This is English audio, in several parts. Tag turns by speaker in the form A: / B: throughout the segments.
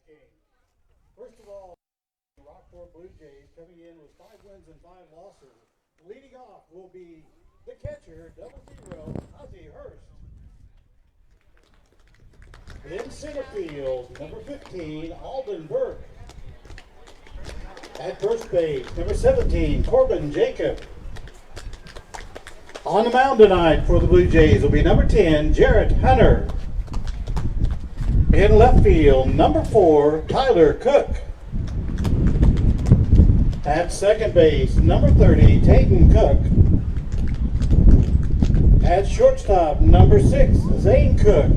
A: game. First of all, the Rockport Blue Jays coming in with 5 wins and 5 losses. Leading off will be the catcher, 00, Ozzie Hurst. In center field, number 15, Alden Burke. At first base, number 17, Corbin Jacob. On the mound tonight for the Blue Jays will be number 10, Jarrett Hunter. In left field, number 4, Tyler Cook. At second base, number 30, Tayton Cook. At shortstop, number 6, Zane Cook.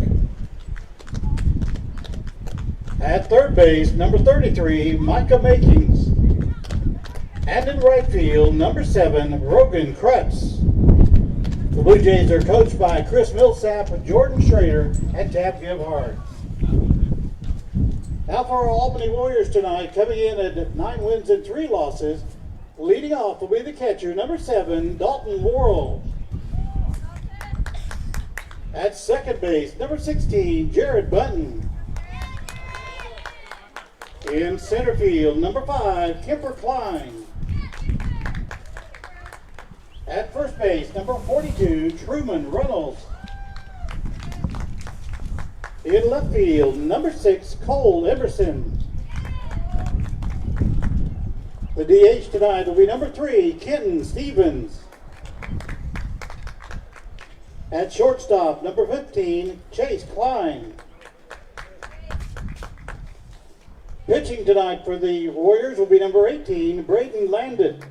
A: At third base, number 33, Micah Makings. And in right field, number 7, Rogan Krutz. The Blue Jays are coached by Chris Millsap, Jordan Schrader, and Tab Gebhardt. Now for our Albany Warriors tonight, coming in at 9 wins and 3 losses. Leading off will be the catcher, number 7, Dalton Worrell. At second base, number 16, Jared Button. In center field, number 5, Kemper Klein. At first base, number 42, Truman Reynolds. In left field, number 6, Cole Emerson. The DH tonight will be number 3, Kenton Stevens. At shortstop, number 15, Chase Klein. Pitching tonight for the Warriors will be number 18, Braden Landon.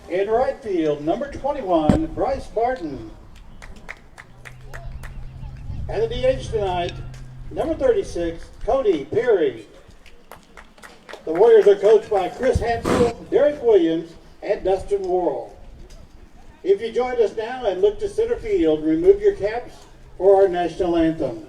A: In right field, number 21, Bryce Barton. And the DH tonight, number 36, Cody Perry. The Warriors are coached by Chris Hansel, Derek Williams, and Dustin Worrell. If you join us now and look to center field, remove your caps for our national anthem.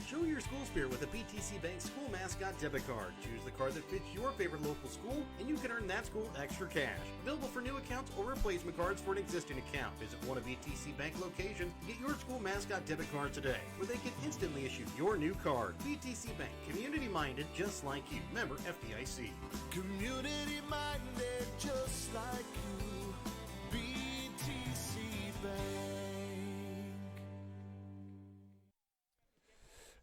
B: Show your school spirit with a BTC Bank School Mascot Debit Card. Choose the card that fits your favorite local school, and you can earn that school extra cash. Available for new accounts or replacement cards for an existing account. Visit one of BTC Bank locations to get your school mascot debit card today, where they can instantly issue your new card. BTC Bank, community-minded just like you. Member FDIC.
C: Community-minded just like you. BTC Bank.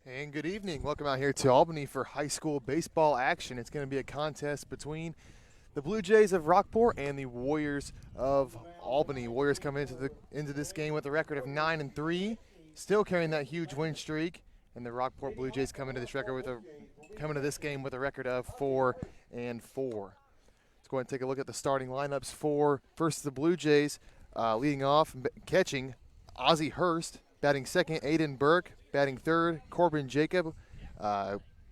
D: And good evening. Welcome out here to Albany for high school baseball action. It's going to be a contest between the Blue Jays of Rockport and the Warriors of Albany. Warriors come into this game with a record of 9-3, still carrying that huge win streak, and the Rockport Blue Jays come into this game with a record of 4-4. Let's go ahead and take a look at the starting lineups for first the Blue Jays. Leading off, catching, Ozzie Hurst. Batting second, Aiden Burke. Batting third, Corbin Jacob.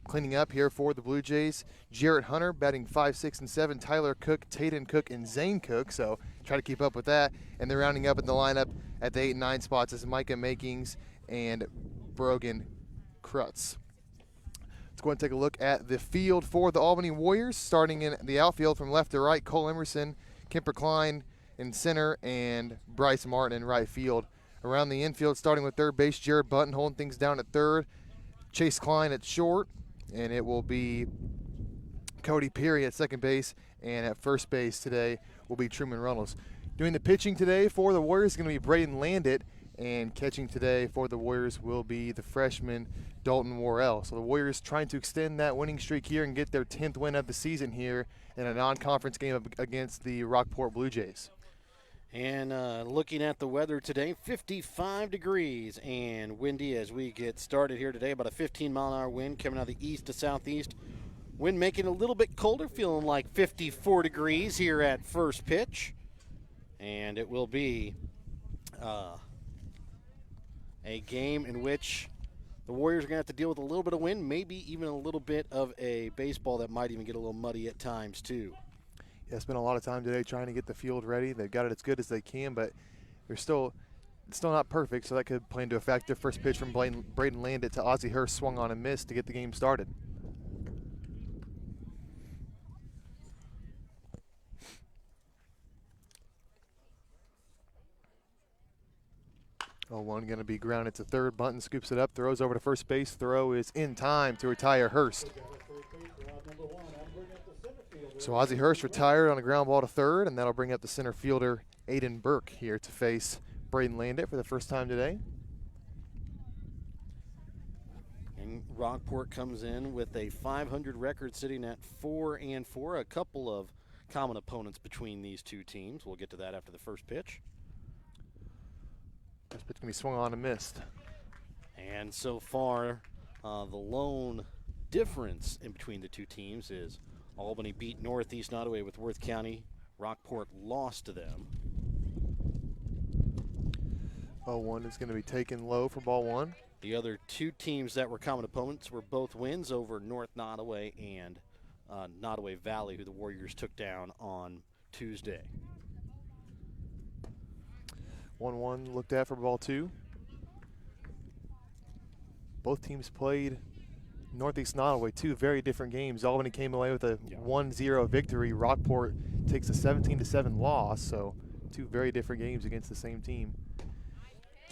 D: Cleaning up here for the Blue Jays, Jarrett Hunter. Batting 5, 6, and 7, Tyler Cook, Tayton Cook, and Zane Cook. So try to keep up with that. And they're rounding up in the lineup at the 8 and 9 spots is Micah Makings and Brogan Krutz. Let's go ahead and take a look at the field for the Albany Warriors. Starting in the outfield from left to right, Cole Emerson, Kemper Klein. in center and Bryce Martin in right field. Around the infield, starting with third base, Jared Button holding things down at third, Chase Klein at short, and it will be Cody Peary at second base, and at first base today will be Truman Runnels. Doing the pitching today for the Warriors is going to be Braden Landit, and catching today for the Warriors will be the freshman Dalton Worrell. So the Warriors trying to extend that winning streak here and get their 10th win of the season here in a non-conference game against the Rockport Blue Jays.
B: And looking at the weather today, 55 degrees and windy as we get started here today. About a 15-mile-an-hour wind coming out of the east to southeast. Wind making it a little bit colder, feeling like 54 degrees here at first pitch. And it will be a game in which the Warriors are going to have to deal with a little bit of wind, maybe even a little bit of a baseball that might even get a little muddy at times too.
D: Yeah, spent a lot of time today trying to get the field ready. They've got it as good as they can, but it's still not perfect, so that could play into effect. The first pitch from Braden Landit to Ozzie Hurst swung on and missed to get the game started. Oh, one going to be grounded to third. Bunton scoops it up, throws over to first base. Throw is in time to retire Hurst. So Ozzie Hurst retired on a ground ball to third, and that'll bring up the center fielder Aiden Burke here to face Braden Landit for the first time today.
B: And Rockport comes in with a 500 record sitting at 4-4. A couple of common opponents between these two teams. We'll get to that after the first pitch.
D: This pitch can be swung on and missed.
B: And so far, the lone difference in between the two teams is Albany beat Northeast Nottoway with Worth County. Rockport lost to them.
D: 0-1 is going to be taken low for ball one.
B: The other two teams that were common opponents were both wins over North Nottoway and Nottoway Valley, who the Warriors took down on Tuesday.
D: 1-1 looked at for ball two. Both teams played Northeast Nottoway, two very different games. Albany came away with a 1-0 victory. Rockport takes a 17-7 loss, so two very different games against the same team.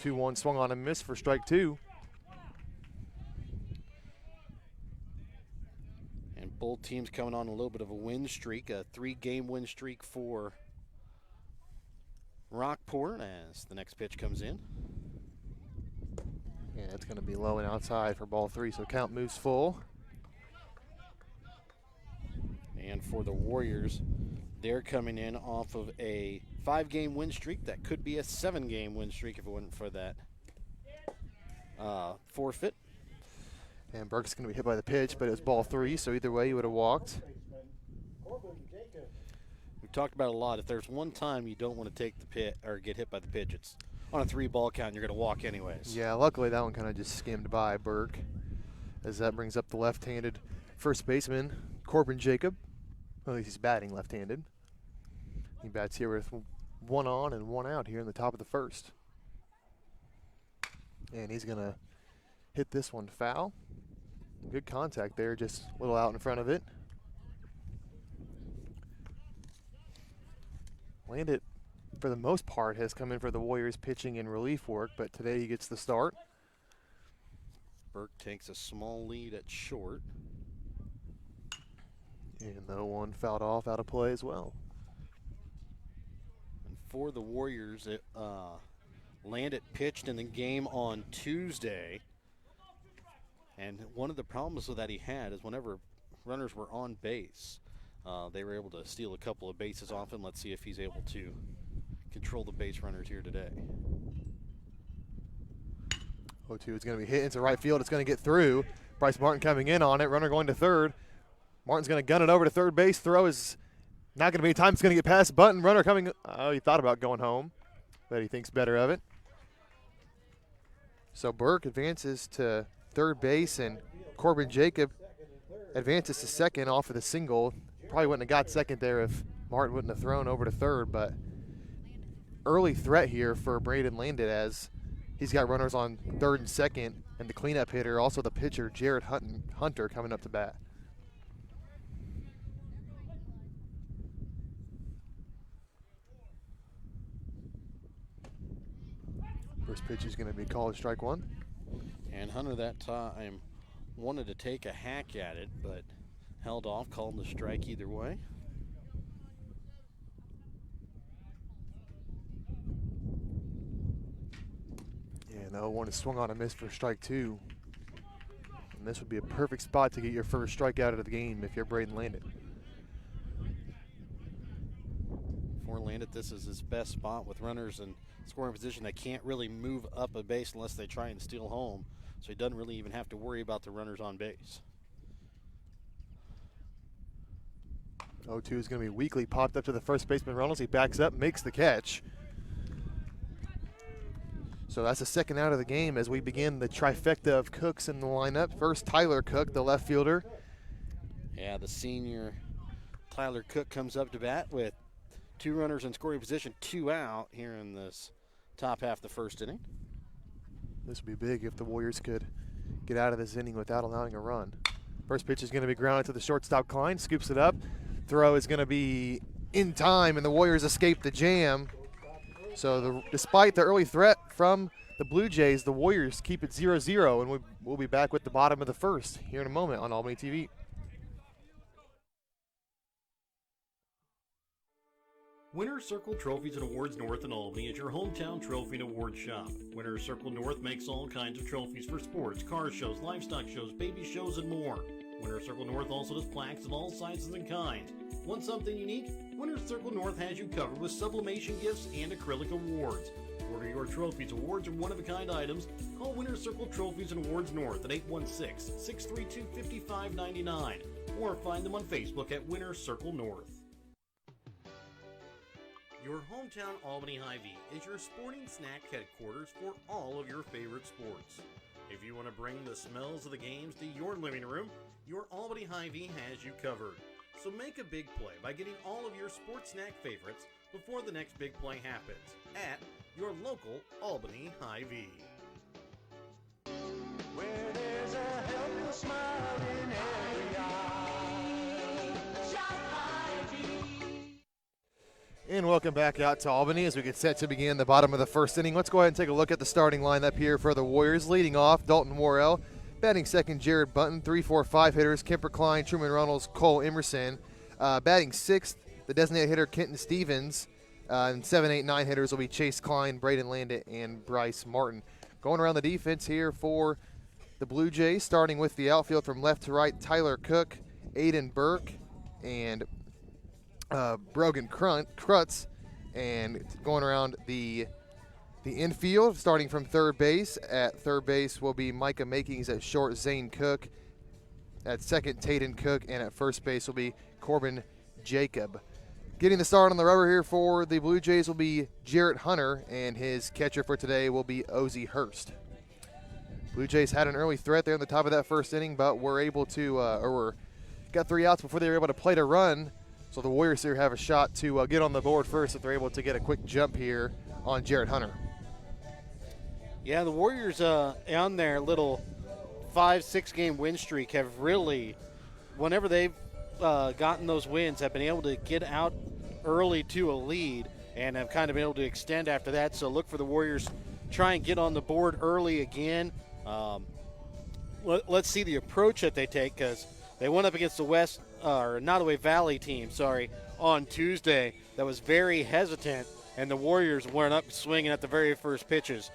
D: 2-1 swung on and missed for strike two.
B: And both teams coming on a little bit of a win streak, a 3-game win streak for Rockport as the next pitch comes in.
D: Yeah, it's going to be low and outside for ball three, so count moves full.
B: And for the Warriors, they're coming in off of a 5-game win streak. That could be a 7-game win streak if it wasn't for that forfeit.
D: And Burke's going to be hit by the pitch, but it was ball three, so either way he would have walked.
B: We've talked about it a lot. If there's one time you don't want to take the pit or get hit by the pitch, it's on a 3-ball count. You're going to walk anyways.
D: Yeah, luckily that one kind of just skimmed by Burke, as that brings up the left-handed first baseman, Corbin Jacob. Well, at least he's batting left-handed. He bats here with 1 on and 1 out here in the top of the first. And he's going to hit this one foul. Good contact there, just a little out in front of it. Landit, for the most part, has come in for the Warriors pitching and relief work, but today he gets the start.
B: Burke takes a small lead at short.
D: And the 1 fouled off, out of play as well.
B: And for the Warriors, Landit pitched in the game on Tuesday. And one of the problems that he had is whenever runners were on base, they were able to steal a couple of bases off him. Let's see if he's able to control the base runners here today.
D: 0-2 is going to be hit into right field. It's going to get through. Bryce Martin coming in on it. Runner going to third. Martin's going to gun it over to third base. Throw is not going to be time. It's going to get past Button. Runner coming. Oh, he thought about going home, but he thinks better of it. So Burke advances to third base, and Corbin Jacob advances to second off of the single. Probably wouldn't have got second there if Martin wouldn't have thrown over to third, but early threat here for Braden Landit as he's got runners on third and second, and the cleanup hitter, also the pitcher, Jared Hunter, coming up to bat. First pitch is going to be called strike one.
B: And Hunter that time wanted to take a hack at it, but held off, called the strike either way.
D: And the 0-1 is swung on a miss for strike two. And this would be a perfect spot to get your first strikeout of the game if you're Braden Landon.
B: For Landon, this is his best spot with runners in scoring position. They can't really move up a base unless they try and steal home, so he doesn't really even have to worry about the runners on base.
D: 0-2 is going to be weakly popped up to the first baseman Reynolds. He backs up, makes the catch. So that's the second out of the game as we begin the trifecta of Cooks in the lineup. First, Tyler Cook, the left fielder.
B: Yeah, the senior Tyler Cook comes up to bat with 2 runners in scoring position, 2 out here in this top half of the first inning.
D: This would be big if the Warriors could get out of this inning without allowing a run. First pitch is going to be grounded to the shortstop Klein, scoops it up. Throw is going to be in time, and the Warriors escape the jam. So despite the early threat from the Blue Jays, the Warriors keep it 0-0, and we'll be back with the bottom of the first here in a moment on Albany TV.
B: Winner's Circle Trophies and Awards North in Albany is your hometown trophy and award shop. Winner's Circle North makes all kinds of trophies for sports, car shows, livestock shows, baby shows, and more. Winner's Circle North also does plaques of all sizes and kinds. Want something unique? Winner's Circle North has you covered with sublimation gifts and acrylic awards. Order your trophies, awards, or one-of-a-kind items. Call Winner's Circle Trophies and Awards North at 816-632-5599 or find them on Facebook at Winner's Circle North. Your hometown Albany Hy-Vee is your sporting snack headquarters for all of your favorite sports. If you want to bring the smells of the games to your living room, your Albany Hy-Vee has you covered. So make a big play by getting all of your sports snack favorites before the next big play happens at your local Albany Hy-Vee.
C: Where there's a helpless smile in every eye. Shop Hy-Vee.
D: And welcome back out to Albany as we get set to begin the bottom of the first inning. Let's go ahead and take a look at the starting lineup here for the Warriors. Leading off, Dalton Worrell. Batting second, Jared Bunton. 3-4-5 hitters, Kemper Klein, Truman Reynolds, Cole Emerson. Batting sixth, the designated hitter, Kenton Stevens. And 7-8-9 hitters will be Chase Klein, Braden Landon, and Bryce Martin. Going around the defense here for the Blue Jays, starting with the outfield from left to right, Tyler Cook, Aiden Burke, and Brogan Krutz. And going around the infield, starting from third base. At third base will be Micah Makings. At short, Zane Cook. At second, Tayden Cook. And at first base will be Corbin Jacob. Getting the start on the rubber here for the Blue Jays will be Jarrett Hunter, and his catcher for today will be Ozzie Hurst. Blue Jays had an early threat there in the top of that first inning, but were able to, got 3 outs before they were able to play to run. So the Warriors here have a shot to get on the board first if they're able to get a quick jump here on Jarrett Hunter.
B: Yeah, the Warriors on their little 5-6 game win streak have really, whenever they've gotten those wins, have been able to get out early to a lead and have kind of been able to extend after that. So look for the Warriors try and get on the board early again. Let's see the approach that they take, because they went up against the Nottoway Valley team, on Tuesday that was very hesitant, and the Warriors weren't up swinging at the very first pitches.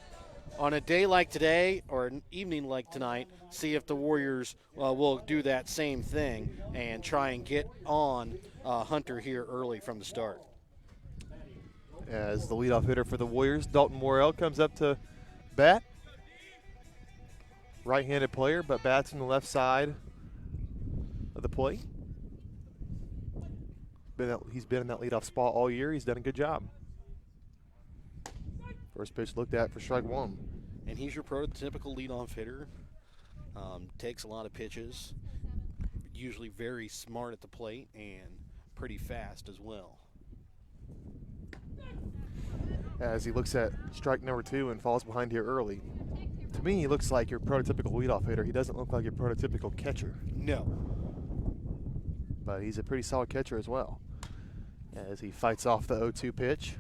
B: On a day like today or an evening like tonight, see if the Warriors will do that same thing and try and get on Hunter here early from the start.
D: As the leadoff hitter for the Warriors, Dalton Worrell comes up to bat. Right-handed player, but bats from the left side of the plate. He's been in that leadoff spot all year. He's done a good job. First pitch looked at for strike one.
B: And he's your prototypical leadoff hitter. Takes a lot of pitches. Usually very smart at the plate and pretty fast as well.
D: As he looks at strike number 2 and falls behind here early. To me, he looks like your prototypical leadoff hitter. He doesn't look like your prototypical catcher.
B: No.
D: But he's a pretty solid catcher as well. As he fights off the 0-2 pitch.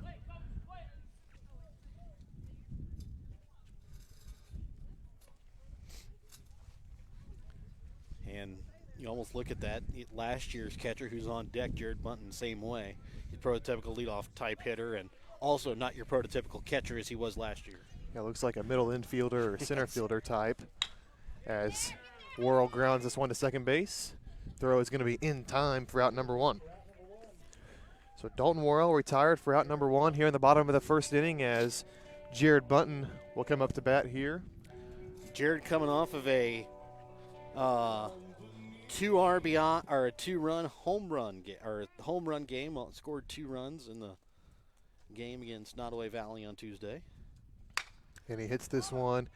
B: And you almost look at that. Last year's catcher who's on deck, Jared Bunton, same way. He's prototypical leadoff type hitter and also not your prototypical catcher as he was last year.
D: Yeah, looks like a middle infielder or center fielder type as Worrell grounds this one to second base. Throw is going to be in time for out number 1. So Dalton Worrell retired for out number 1 here in the bottom of the first inning as Jared Bunton will come up to bat here.
B: Jared coming off of a 2 RBI or a 2-run home run game. Well, scored 2 runs in the game against Nottoway Valley on Tuesday.
D: And he hits this one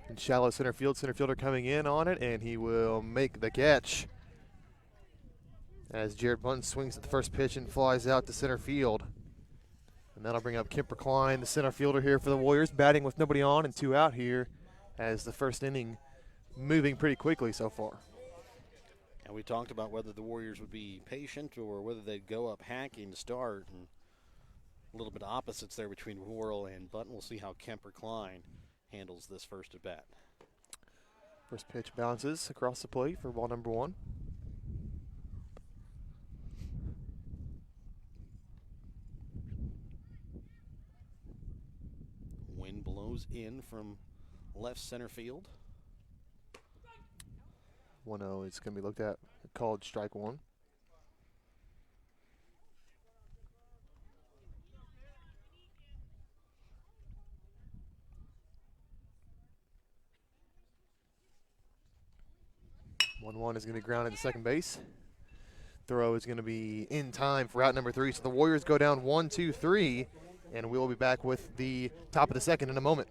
D: in shallow center field. Center fielder coming in on it, and he will make the catch as Jared Bunton swings at the first pitch and flies out to center field. And that'll bring up Kemper Klein, the center fielder here for the Warriors, batting with nobody on and 2 out here as the first inning moving pretty quickly so far.
B: And we talked about whether the Warriors would be patient or whether they'd go up hacking to start. And a little bit of opposites there between Worrell and Bunton. We'll see how Kemper Klein handles this first at bat.
D: First pitch bounces across the plate for ball number 1.
B: Wind blows in from left center field.
D: 1-0 is going to be looked at, called strike 1. One is going to be grounded to second base. Throw is going to be in time for out number 3. So the Warriors go down 1-2-3, and we will be back with the top of the second in a moment.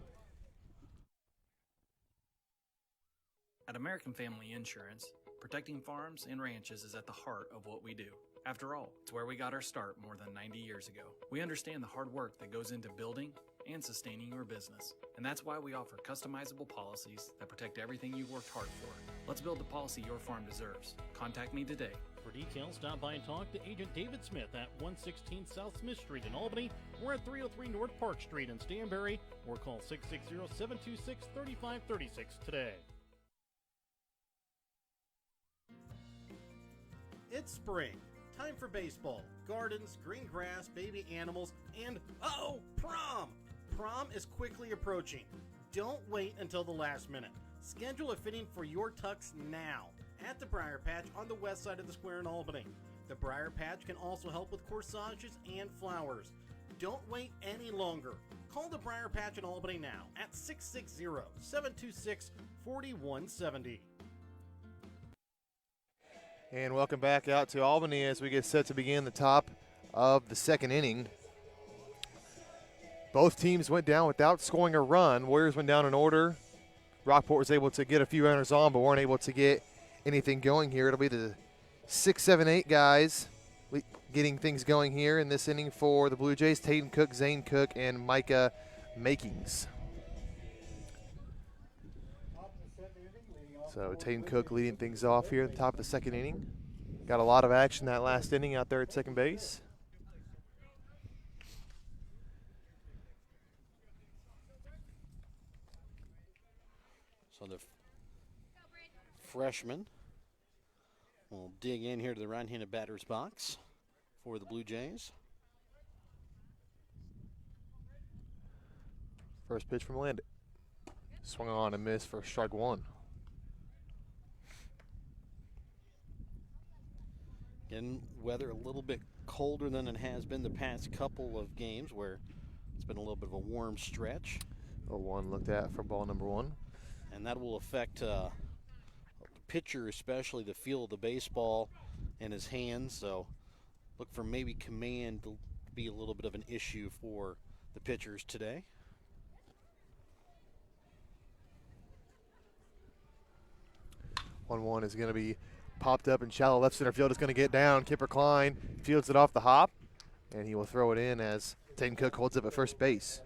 E: At American Family Insurance, protecting farms and ranches is at the heart of what we do. After all, it's where we got our start more than 90 years ago. We understand the hard work that goes into building and sustaining your business, and that's why we offer customizable policies that protect everything you've worked hard for. Let's build the policy your farm deserves. Contact me today.
F: For details, stop by and talk to Agent David Smith at 116 South Smith Street in Albany, or at 303 North Park Street in Stanberry, or call 660-726-3536 today.
B: It's spring. Time for baseball, gardens, green grass, baby animals, and, prom! Prom is quickly approaching. Don't wait until the last minute. Schedule a fitting for your tux now at the Briar Patch on the west side of the square in Albany. The Briar Patch can also help with corsages and flowers. Don't wait any longer. Call the Briar Patch in Albany now at 660-726-4170.
D: And welcome back out to Albany as we get set to begin the top of the second inning. Both teams went down without scoring a run. Warriors went down in order. Rockport was able to get a few runners on, but weren't able to get anything going here. It'll be the 6, 7, 8 guys getting things going here in this inning for the Blue Jays. Tatum Cook, Zane Cook, and Micah Makings. So Tatum Cook leading things off here at the top of the second inning. Got a lot of action that last inning out there at second base.
B: So the freshman will dig in here to the right-handed batter's box for the Blue Jays.
D: First pitch from Landon. Swung on and missed for strike 1.
B: Again, weather a little bit colder than it has been the past couple of games where it's been a little bit of a warm stretch.
D: 0-1 looked at for ball number 1.
B: And that will affect the pitcher, especially the feel of the baseball in his hands. So look for maybe command to be a little bit of an issue for the pitchers today.
D: One is going to be popped up in shallow left center field. It's going to get down. Kipper Klein fields it off the hop, and he will throw it in as Tatum Cook holds up at first base.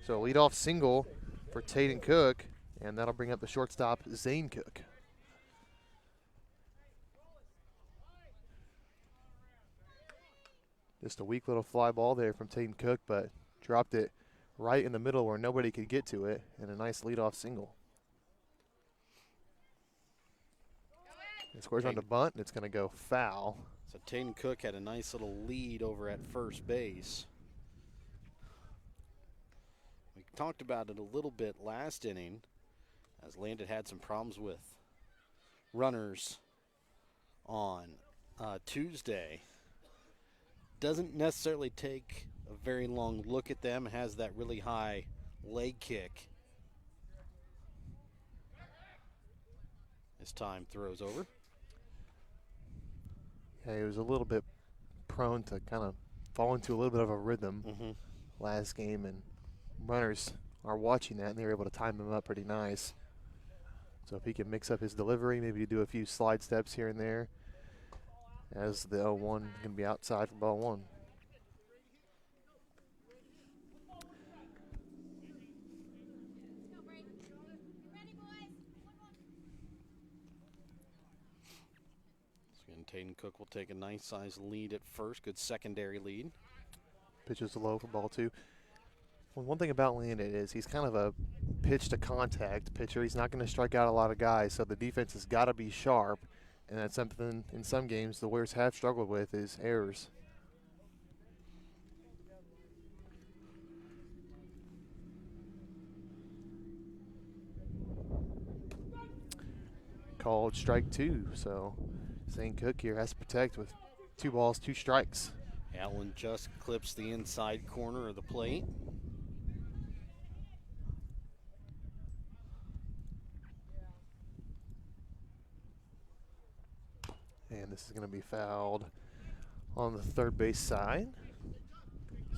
D: So leadoff single for Tatum Cook, and that'll bring up the shortstop, Zane Cook. Just a weak little fly ball there from Tatum Cook, but dropped it right in the middle where nobody could get to it, and a nice leadoff single. It squares on the bunt, and it's going to go foul.
G: So Tayden Cook had a nice little lead over at first base. We talked about it a little bit last inning as Landon had some problems with runners on Tuesday. Doesn't necessarily take a very long look at them, has that really high leg kick. This time throws over.
D: Yeah, he was a little bit prone to kind of fall into a little bit of a rhythm last game, and runners are watching that, and they were able to time him up pretty nice. So if he can mix up his delivery, maybe do a few slide steps here and there, as the 0-1 can be outside for ball one.
G: Tayden Cook will take a nice size lead at first. Good secondary lead.
D: Pitch is low for ball two. Well, one thing about Landon is he's kind of a pitch to contact pitcher. He's not going to strike out a lot of guys, so the defense has got to be sharp. And that's something in some games the Warriors have struggled with is errors. Called strike two, so Zane Cook here has to protect with 2 balls, 2 strikes.
G: Allen just clips the inside corner of the plate.
D: And this is going to be fouled on the third base side.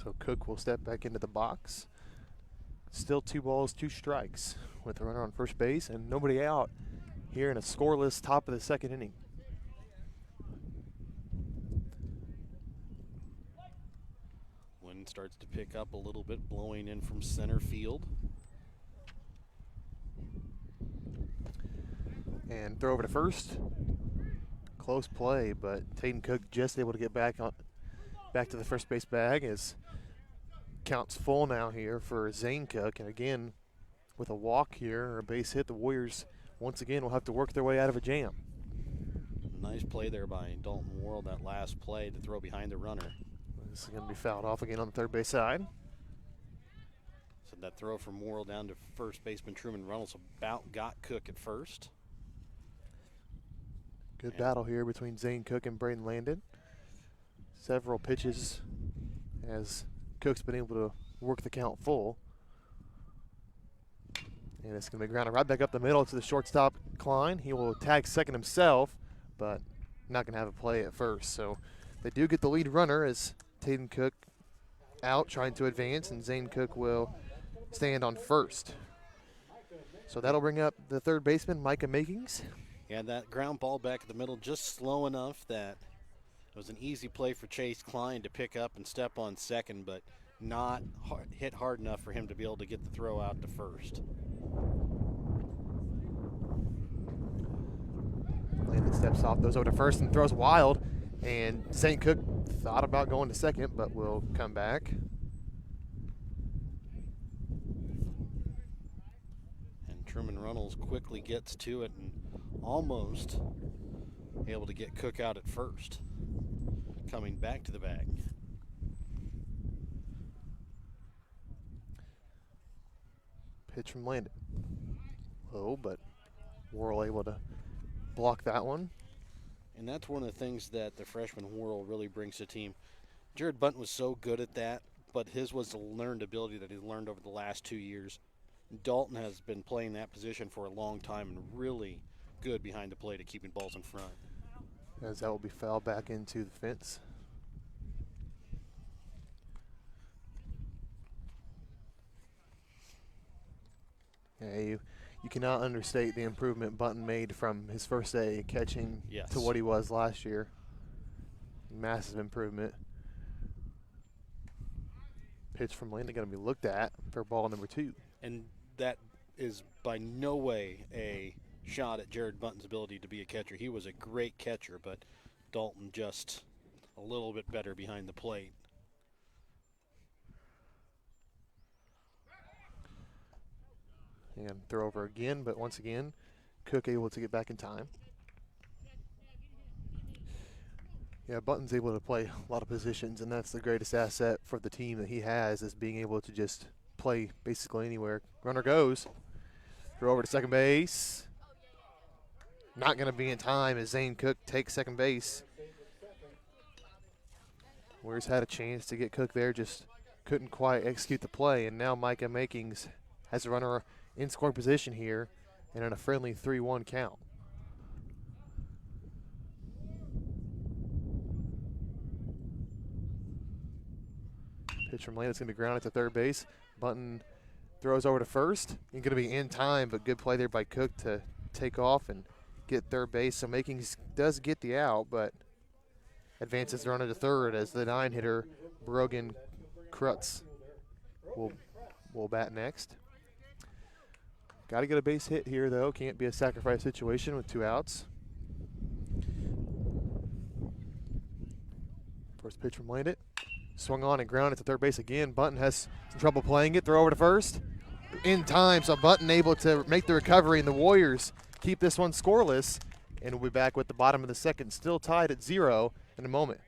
D: So Cook will step back into the box. Still 2 balls, 2 strikes with a runner on first base and nobody out here in a scoreless top of the second inning.
G: Wind starts to pick up a little bit, blowing in from center field.
D: And throw over to first. Close play, but Tayden Cook just able to get back to the first base bag as count's full now here for Zane Cook. And again, with a walk here or a base hit, the Warriors once again will have to work their way out of a jam.
G: Nice play there by Dalton Worrell, that last play to throw behind the runner.
D: This is going to be fouled off again on the third base side.
G: So that throw from Worrell down to first baseman Truman Reynolds about got Cook at first.
D: Good battle here between Zane Cook and Braden Landon. Several pitches as Cook's been able to work the count full. And it's going to be grounded right back up the middle to the shortstop, Klein. He will tag second himself, but not going to have a play at first. So they do get the lead runner as Tayden Cook out trying to advance, and Zane Cook will stand on first. So that'll bring up the third baseman, Micah Makings.
G: Yeah, that ground ball back at the middle just slow enough that it was an easy play for Chase Klein to pick up and step on second, but not hit hard enough for him to be able to get the throw out to first.
D: Landon steps off, goes over to first and throws wild. And St. Cook thought about going to second, but will come back.
G: And Truman Reynolds quickly gets to it and almost able to get Cook out at first. Coming back to the bag.
D: Pitch from Landon. Low, but Worrell able to block that one.
G: And that's one of the things that the freshman Worrell really brings to the team. Jared Bunton was so good at that, but his was the learned ability that he learned over the last 2 years. Dalton has been playing that position for a long time and really good behind the plate at keeping balls in front.
D: As that will be fouled back into the fence. Yeah, you cannot understate the improvement Bunton made from his first day catching to what he was last year. Massive improvement. Pitch from Landon going to be looked at for ball number 2.
G: And that is by no way a shot at Jared Bunton's ability to be a catcher. He was a great catcher, but Dalton just a little bit better behind the plate.
D: And throw over again, but once again, Cook able to get back in time. Yeah, Button's able to play a lot of positions, and that's the greatest asset for the team that he has, is being able to just play basically anywhere. Runner goes. Throw over to second base. Not going to be in time as Zane Cook takes second base. Warriors had a chance to get Cook there, just couldn't quite execute the play, and now Micah Makings has a runner in scoring position here and in a friendly 3-1 count. Pitch from Lane, it's going to be grounded to third base. Button throws over to first. He's going to be in time, but good play there by Cook to take off and get third base. So Makings does get the out, but advances the runner to third as the 9-hitter Brogan Krutz will bat next. Got to get a base hit here, though. Can't be a sacrifice situation with 2 outs. First pitch from Landit. Swung on and grounded to third base again. Button has some trouble playing it. Throw over to first. In time, so Button able to make the recovery, and the Warriors keep this one scoreless. And we'll be back with the bottom of the second, still tied at 0 in a moment.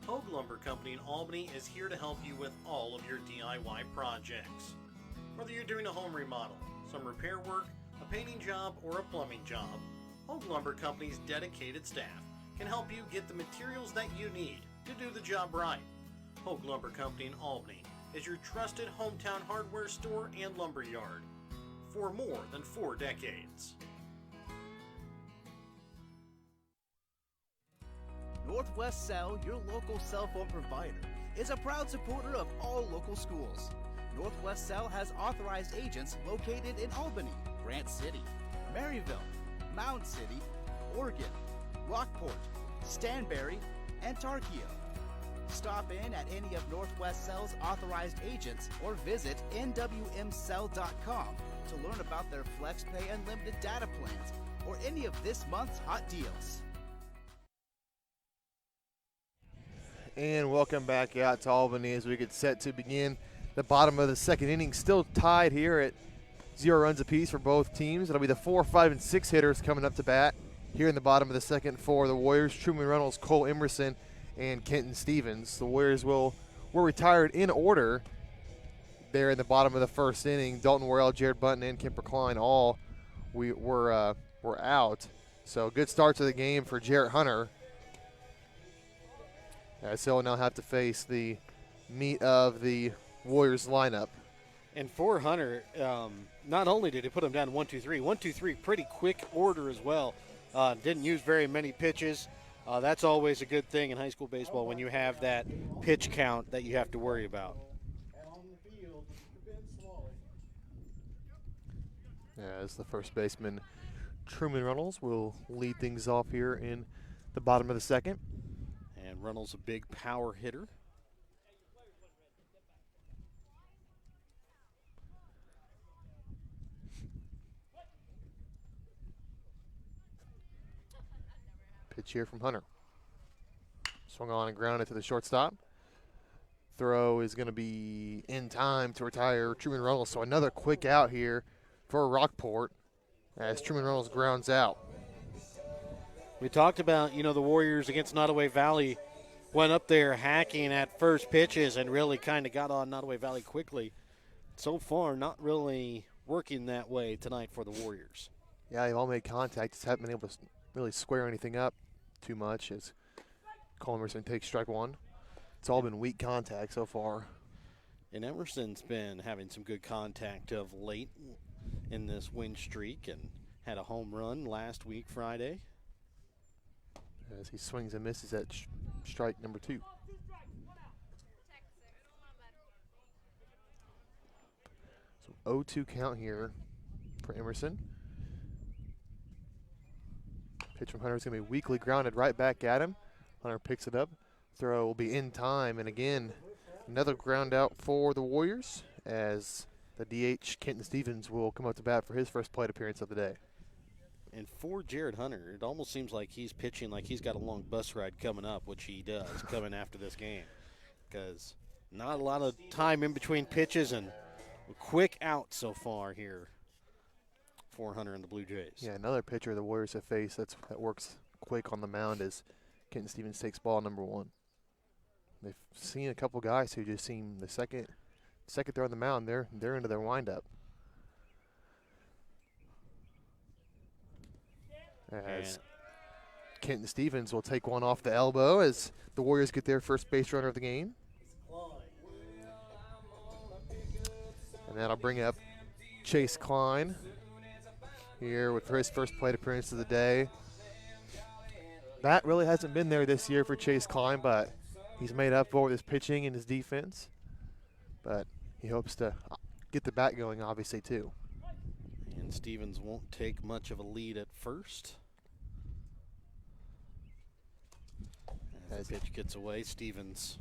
B: Hogue Lumber Company in Albany is here to help you with all of your DIY projects. Whether you're doing a home remodel, some repair work, a painting job, or a plumbing job, Hogue Lumber Company's dedicated staff can help you get the materials that you need to do the job right. Hogue Lumber Company in Albany is your trusted hometown hardware store and lumber yard for more than 4 decades.
H: Northwest Cell, your local cell phone provider, is a proud supporter of all local schools. Northwest Cell has authorized agents located in Albany, Grant City, Maryville, Mound City, Oregon, Rockport, Stanberry, and Tarkio. Stop in at any of Northwest Cell's authorized agents or visit nwmcell.com to learn about their FlexPay unlimited data plans or any of this month's hot deals.
D: And welcome back out to Albany as we get set to begin the bottom of the second inning. Still tied here at 0 runs apiece for both teams. It'll be the 4, 5, and 6 hitters coming up to bat here in the bottom of the second for the Warriors. Truman Reynolds, Cole Emerson, and Kenton Stevens. The Warriors were retired in order there in the bottom of the first inning. Dalton Worrell, Jared Button, and Kemper Klein all were out. So good start to the game for Jarrett Hunter, as he'll now have to face the meat of the Warriors lineup.
G: And for Hunter, not only did he put him down 1-2-3, 1-2-3, pretty quick order as well. Didn't use very many pitches. That's always a good thing in high school baseball when you have that pitch count that you have to worry about.
D: As the first baseman, Truman Reynolds, will lead things off here in the bottom of the second.
G: And Reynolds, a big power hitter.
D: Pitch here from Hunter. Swung on and grounded to the shortstop. Throw is going to be in time to retire Truman Reynolds. So another quick out here for Rockport as Truman Reynolds grounds out.
G: We talked about, the Warriors against Nottoway Valley went up there hacking at first pitches and really kind of got on Nottoway Valley quickly. So far, not really working that way tonight for the Warriors.
D: Yeah, they've all made contact. Just haven't been able to really square anything up too much as Cole Emerson takes strike one. It's all been weak contact so far.
G: And Emerson's been having some good contact of late in this win streak and had a home run last week Friday.
D: As he swings and misses at strike number 2. So 0-2 count here for Emerson. Pitch from Hunter is going to be weakly grounded right back at him. Hunter picks it up. Throw will be in time. And again, another ground out for the Warriors as the DH, Kenton Stevens, will come up to bat for his first plate appearance of the day.
G: And for Jared Hunter, it almost seems like he's pitching like he's got a long bus ride coming up, which he does coming after this game. Because not a lot of time in between pitches and a quick out so far here 400 in the Blue Jays.
D: Yeah, another pitcher the Warriors have faced that works quick on the mound is Kenton Stevens takes ball number 1. They've seen a couple guys who just seem the second they're on the mound, they're into their windup. As Kenton Stevens will take one off the elbow as the Warriors get their first base runner of the game. And that'll bring up Chase Klein here with his first plate appearance of the day. That really hasn't been there this year for Chase Klein, but he's made up for with his pitching and his defense. But he hopes to get the bat going, obviously, too.
G: And Stevens won't take much of a lead at first. As the pitch gets away, Stevens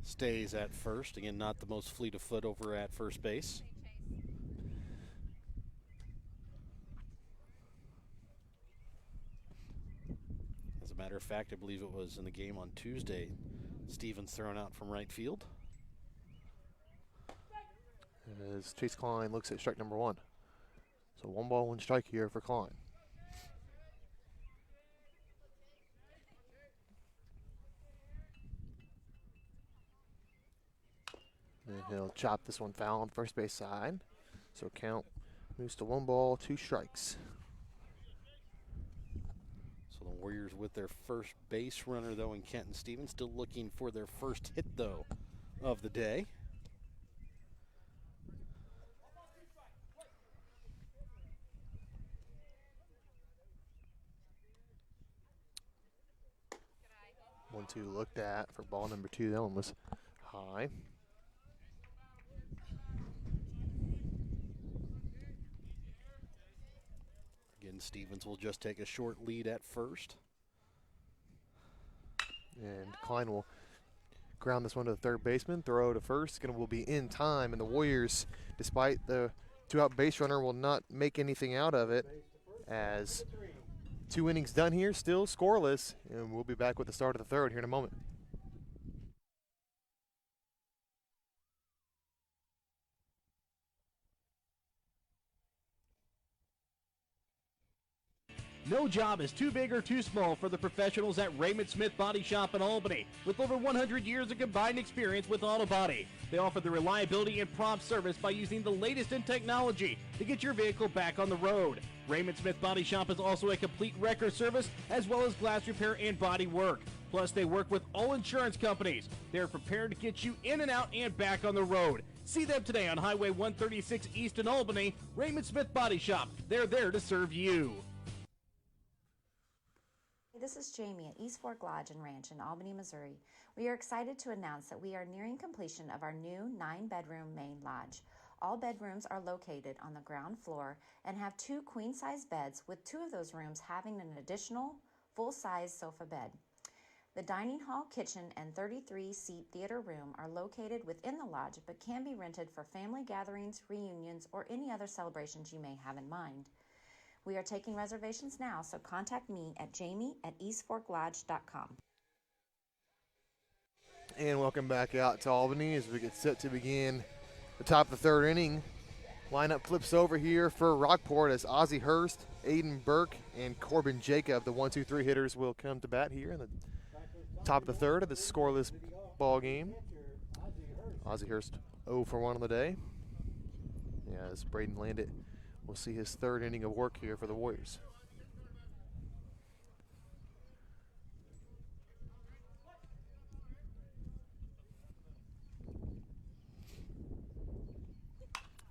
G: stays at first. Again, not the most fleet of foot over at first base. As a matter of fact, I believe it was in the game on Tuesday, Stevens thrown out from right field.
D: As Chase Klein looks at strike number 1. So 1 ball, 1 strike here for Klein. And he'll chop this one foul on first base side. So count moves to 1 ball, 2 strikes.
G: So the Warriors with their first base runner, though, in Kenton Stevens, still looking for their first hit, though, of the day.
D: 1-2 looked at for ball number 2. That one was high.
G: Again, Stevens will just take a short lead at first.
D: And Klein will ground this one to the third baseman, throw to first. Will be in time, and the Warriors, despite the 2-out base runner, will not make anything out of it as 2 innings done here, still scoreless, and we'll be back with the start of the third here in a moment.
F: No job is too big or too small for the professionals at Raymond Smith Body Shop in Albany. With over 100 years of combined experience with auto body, they offer the reliability and prompt service by using the latest in technology to get your vehicle back on the road. Raymond Smith Body Shop is also a complete wrecker service as well as glass repair and body work. Plus, they work with all insurance companies. They're prepared to get you in and out and back on the road. See them today on Highway 136 East in Albany. Raymond Smith Body Shop. They're there to serve you.
I: This is Jamie at East Fork Lodge and Ranch in Albany, Missouri. We are excited to announce that we are nearing completion of our new 9-bedroom main lodge. All bedrooms are located on the ground floor and have 2 queen-size beds, with 2 of those rooms having an additional full-size sofa bed. The dining hall, kitchen, and 33-seat theater room are located within the lodge but can be rented for family gatherings, reunions, or any other celebrations you may have in mind. We are taking reservations now, so contact me at jamie@eastforklodge.com.
D: And welcome back out to Albany as we get set to begin the top of the third inning. Lineup flips over here for Rockport as Ozzie Hurst, Aiden Burke, and Corbin Jacob, the 1-2-3 hitters, will come to bat here in the top of the third of the scoreless ball game. Ozzie Hurst 0 for 1 on the day. Yeah, as Braden Landit will see his third inning of work here for the Warriors.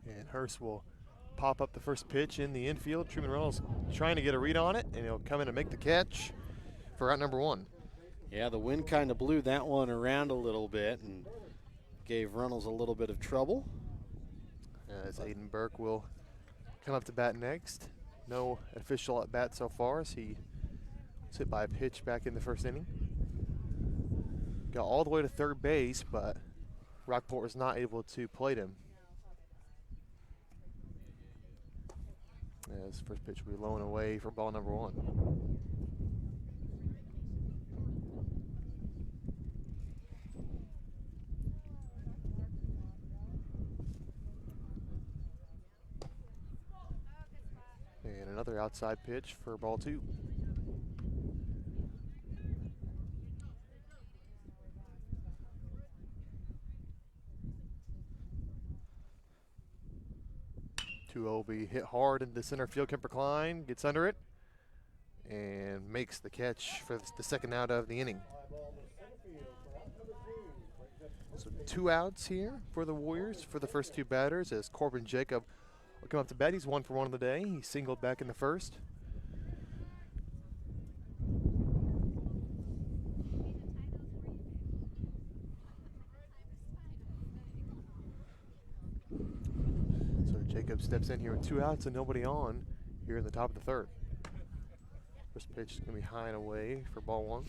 D: And Hurst will pop up the first pitch in the infield. Truman Reynolds trying to get a read on it, and he'll come in and make the catch for out number 1.
G: Yeah, the wind kind of blew that one around a little bit and gave Reynolds a little bit of trouble.
D: As Aiden Burke will come up to bat next. No official at bat so far as he was hit by a pitch back in the first inning. Got all the way to third base, but Rockport was not able to plate him. As first pitch will be low and away for ball number 1. Another outside pitch for ball 2. Will be hit hard into center field. Kemper Klein gets under it and makes the catch for the second out of the inning. So 2 outs here for the Warriors for the first 2 batters as Corbin Jacob will come up to bat. He's 1 for 1 on the day. He singled back in the first. Jacob steps in here with 2 outs and nobody on here in the top of the third. First pitch is going to be high and away for ball 1.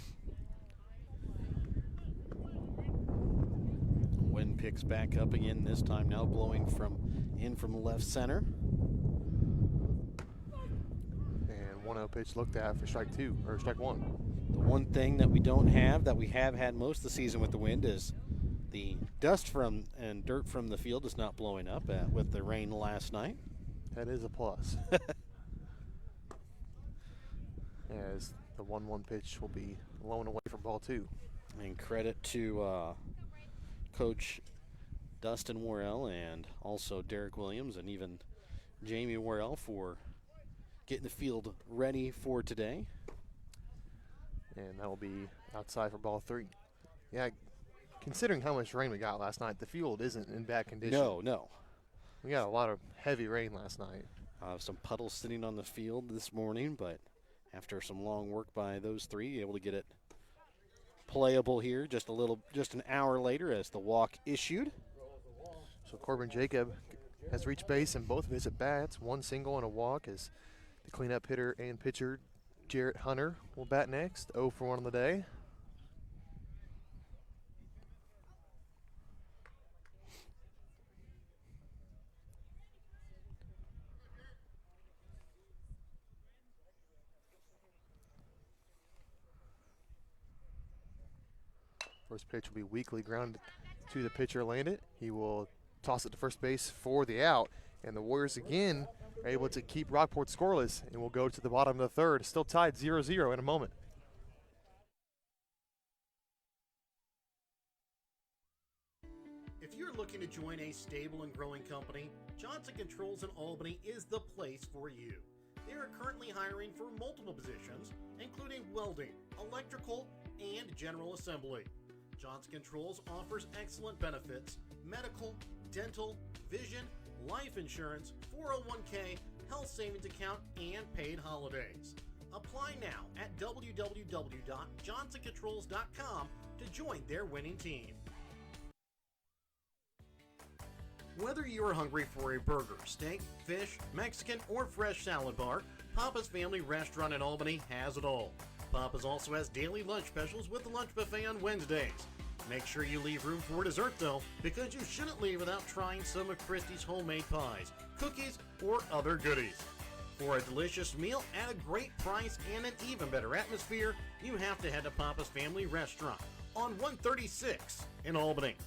G: Wind picks back up again, this time now blowing from left center.
D: And 1-0 pitch looked at for strike 2, or strike 1.
G: The one thing that we don't have that we have had most of the season with the wind is the dust from and dirt from the field is not blowing up with the rain last night.
D: That is a plus. As the 1-1 pitch will be blown away for ball 2.
G: And credit to Coach Dustin Worrell and also Derek Williams and even Jamie Worrell for getting the field ready for today.
D: And that will be outside for ball 3. Yeah, considering how much rain we got last night, the field isn't in bad condition.
G: No.
D: We got a lot of heavy rain last night.
G: Some puddles sitting on the field this morning, but after some long work by those 3, able to get it playable here just an hour later as the walk issued.
D: So Corbin Jacob has reached base in both of his at-bats, 1 single and a walk, as the cleanup hitter and pitcher Jarrett Hunter will bat next, 0 for 1 on the day. First pitch will be weakly grounded to the pitcher, landed. He will toss it to first base for the out, and the Warriors again are able to keep Rockport scoreless, and will go to the bottom of the third. Still tied 0-0 in a moment.
B: If you're looking to join a stable and growing company, Johnson Controls in Albany is the place for you. They are currently hiring for multiple positions, including welding, electrical, and general assembly. Johnson Controls offers excellent benefits: medical, dental, vision, life insurance, 401k, health savings account, and paid holidays. Apply now at www.johnsoncontrols.com to join their winning team. Whether you're hungry for a burger, steak, fish, Mexican, or fresh salad bar, Papa's Family Restaurant in Albany has it all. Papa's also has daily lunch specials with the lunch buffet on Wednesdays. Make sure you leave room for dessert though, because you shouldn't leave without trying some of Christie's homemade pies, cookies, or other goodies. For a delicious meal at a great price and an even better atmosphere, you have to head to Papa's Family Restaurant on 136 in Albany.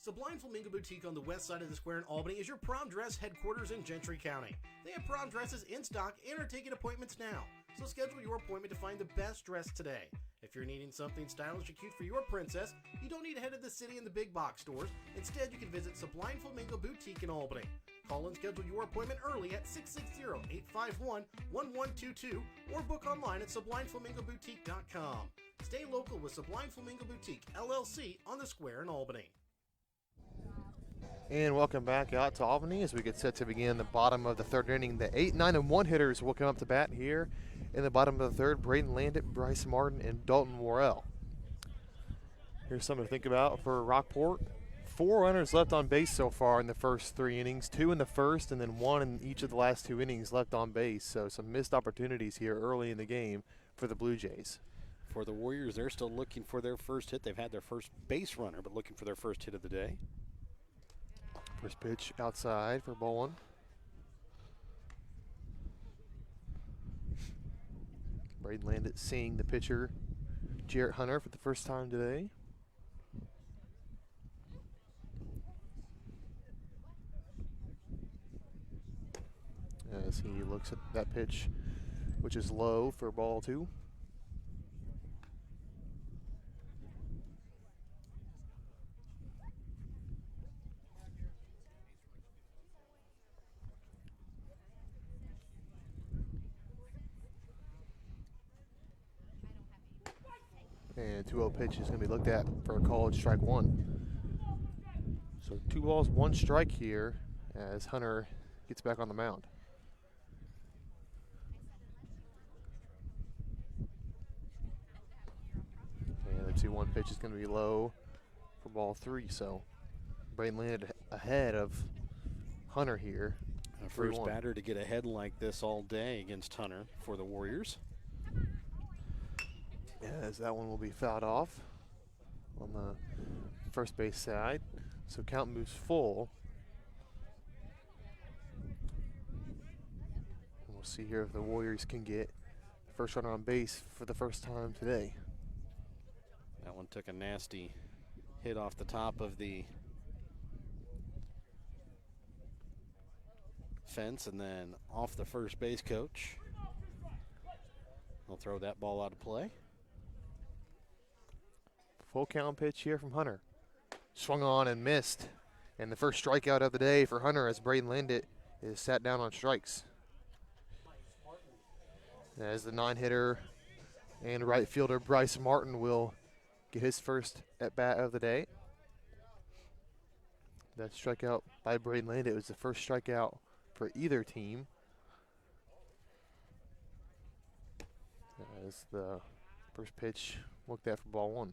B: Sublime Flamingo Boutique on the west side of the square in Albany is your prom dress headquarters in Gentry County. They have prom dresses in stock and are taking appointments now, so schedule your appointment to find the best dress today. If you're needing something stylish and cute for your princess, you don't need to head to the city and the big box stores. Instead, you can visit Sublime Flamingo Boutique in Albany. Call and schedule your appointment early at 660-851-1122 or book online at sublimeflamingoboutique.com. Stay local with Sublime Flamingo Boutique, LLC on the square in Albany.
D: And welcome back out to Albany as we get set to begin the bottom of the third inning. The 8, 9, and 1 hitters will come up to bat here in the bottom of the third. Braden Landit, Bryce Martin, and Dalton Worrell. Here's something to think about for Rockport. 4 runners left on base so far in the first 3 innings, 2 in the first, and then 1 in each of the last 2 innings left on base. So some missed opportunities here early in the game for the Blue Jays.
G: For the Warriors, they're still looking for their first hit. They've had their first base runner, but looking for their first hit of the day.
D: First pitch outside for ball 1. Braden Landit seeing the pitcher, Jarrett Hunter, for the first time today. as he looks at that pitch, which is low for ball 2. And 2-0 pitch is going to be looked at for a called strike 1. So 2 balls, 1 strike here as Hunter gets back on the mound. And the 2-1 pitch is going to be low for ball 3. So Braden landed ahead of Hunter here.
G: A first batter to get ahead like this all day against Hunter for the Warriors.
D: As that one will be fouled off on the first base side. So count moves full. And we'll see here if the Warriors can get first runner on base for the first time today.
G: That one took a nasty hit off the top of the fence and then off the first base coach. He'll throw that ball out of play.
D: Full count pitch here from Hunter. Swung on and missed. And the first strikeout of the day for Hunter as Braden Landit is sat down on strikes. As the 9-hitter and right fielder Bryce Martin will get his first at-bat of the day. That strikeout by Braden Landit was the first strikeout for either team. As the first pitch looked at for ball 1.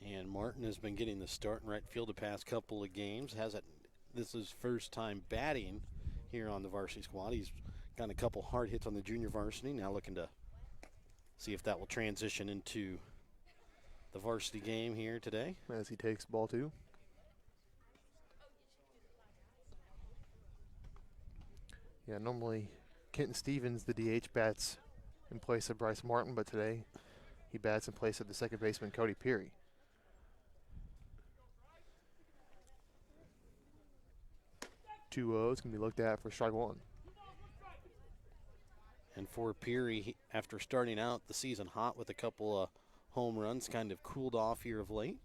G: And Martin has been getting the start in right field the past couple of games. This is his first time batting here on the varsity squad. He's gotten a couple hard hits on the junior varsity. Now looking to see if that will transition into the varsity game here today.
D: As he takes ball 2. Yeah, normally Kenton Stevens, the DH, bats in place of Bryce Martin, but today he bats in place of the second baseman Cody Peary. Two O's can be looked at for strike 1.
G: And for Peary, after starting out the season hot with a couple of home runs, kind of cooled off here of late.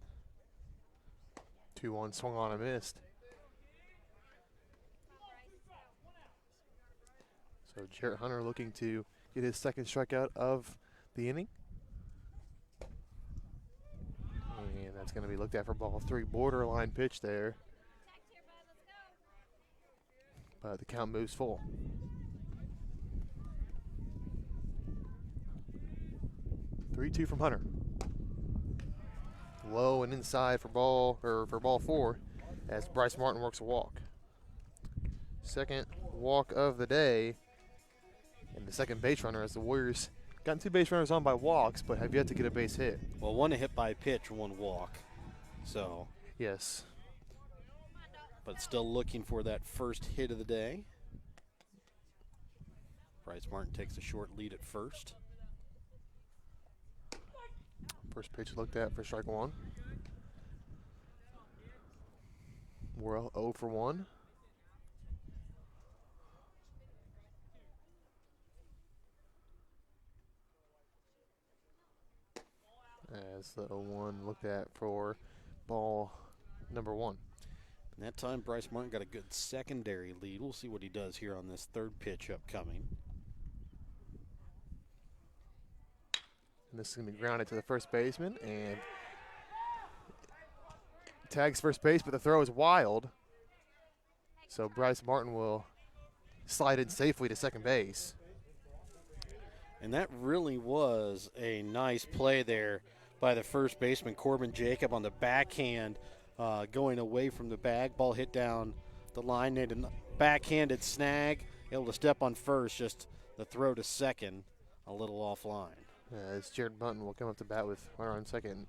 D: 2-1 swung on and missed. So Jarrett Hunter looking to get his second strikeout of the inning. And that's going to be looked at for ball 3. Borderline pitch there. But the count moves full. 3-2 from Hunter. Low and inside for ball 4 as Bryce Martin works a walk. Second walk of the day. And the second base runner as the Warriors gotten 2 base runners on by walks, but have yet to get a base hit.
G: Well, one a hit by pitch, 1 walk. So.
D: Yes.
G: But still looking for that first hit of the day. Bryce Martin takes a short lead at first.
D: First pitch looked at for strike 1. We're 0 for 1. As the 0-1 looked at for ball number 1.
G: And that time Bryce Martin got a good secondary lead. We'll see what he does here on this third pitch upcoming.
D: And this is going to be grounded to the first baseman and tags first base, but the throw is wild. So Bryce Martin will slide in safely to second base.
G: And that really was a nice play there by the first baseman, Corbin Jacob, on the backhand, going away from the bag. Ball hit down the line, made a backhanded snag, able to step on first, just the throw to second, a little offline.
D: As Jared Bunton will come up to bat with runner on second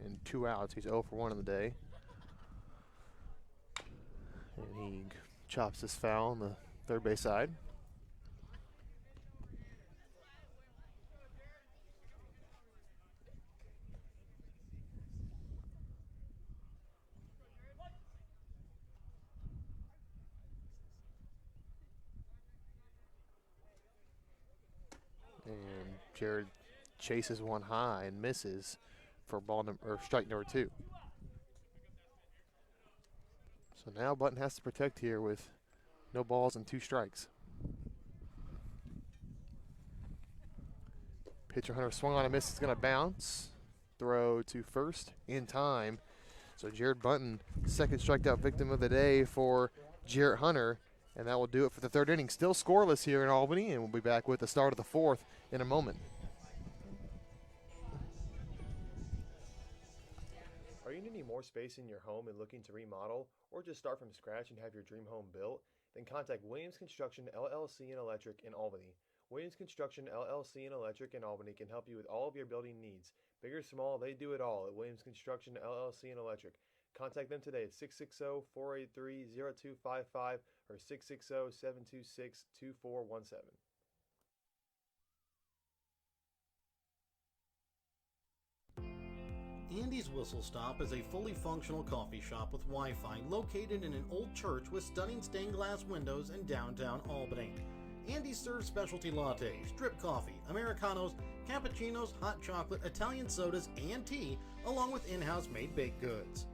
D: and 2 outs. He's 0 for 1 on the day. And he chops this foul on the third base side. Jared chases one high and misses for strike number 2. So now Button has to protect here with no balls and 2 strikes. Pitcher Hunter swung on a miss. It's going to bounce. Throw to first in time. So Jared Bunton, second strikeout victim of the day for Jarrett Hunter. And that will do it for the 3rd inning. Still scoreless here in Albany, and we'll be back with the start of the 4th in a moment. Are you needing more space in your home and looking to remodel, or just start from scratch and have your dream home built? Then contact Williams Construction LLC and Electric in Albany. Williams Construction LLC and Electric in Albany can help you with all of your building needs. Big or small, they do it all at Williams Construction LLC and Electric. Contact them today at 660-483-0255 or 660-726-2417.
B: Andy's Whistle Stop is a fully functional coffee shop with Wi-Fi located in an old church with stunning stained glass windows in downtown Albany. Andy serves specialty lattes, drip coffee, Americanos, cappuccinos, hot chocolate, Italian sodas, and tea, along with in-house made baked goods.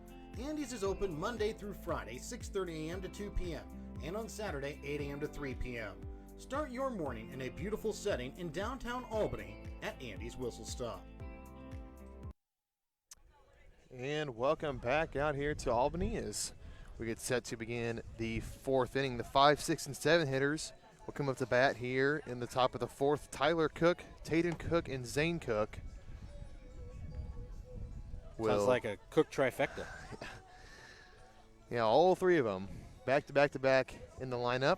B: Andy's is open Monday through Friday, 6:30 a.m. to 2 p.m., and on Saturday, 8 a.m. to 3 p.m. Start your morning in a beautiful setting in downtown Albany at Andy's Whistle Stop.
D: And welcome back out here to Albany as we get set to begin the 4th inning. The 5, 6, and 7 hitters will come up to bat here in the top of the 4th. Tyler Cook, Taden Cook, and Zane Cook.
G: Sounds like a Cook trifecta.
D: Yeah, all 3 of them back to back to back in the lineup.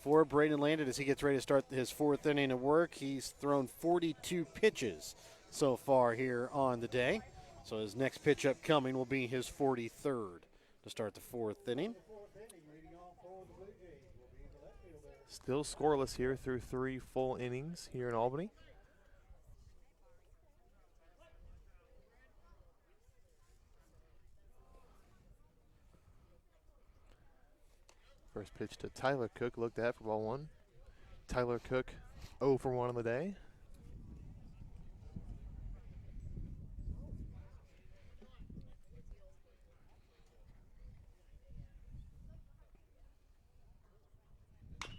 G: For Braden Landon, as he gets ready to start his 4th inning of work, he's thrown 42 pitches so far here on the day. So his next pitch upcoming will be his 43rd to start the 4th inning.
D: Still scoreless here through 3 full innings here in Albany. First pitch to Tyler Cook, looked at for ball 1. Tyler Cook 0 for 1 on the day.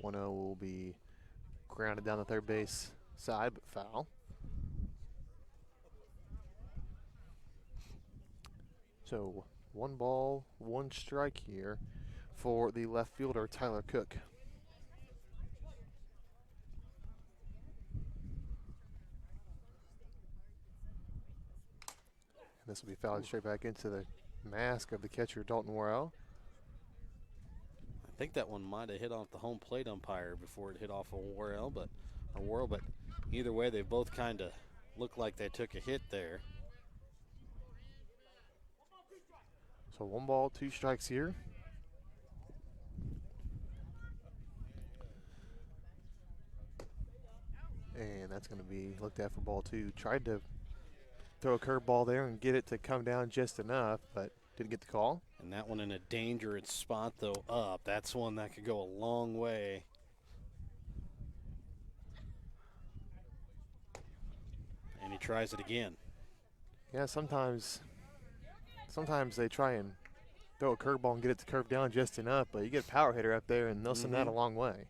D: Will be grounded down the third base side, but foul. So 1 ball, 1 strike here for the left fielder, Tyler Cook. And this will be fouled straight back into the mask of the catcher, Dalton Worrell.
G: I think that one might have hit off the home plate umpire before it hit off of Worrell, but either way, they both kind of look like they took a hit there.
D: So 1 ball, 2 strikes here. And that's going to be looked at for ball 2. Tried to throw a curveball there and get it to come down just enough, but didn't get the call.
G: And that one in a dangerous spot, though, up. That's one that could go a long way. And he tries it again.
D: Yeah, sometimes they try and throw a curveball and get it to curve down just enough, but you get a power hitter up there, and they'll send that a long way.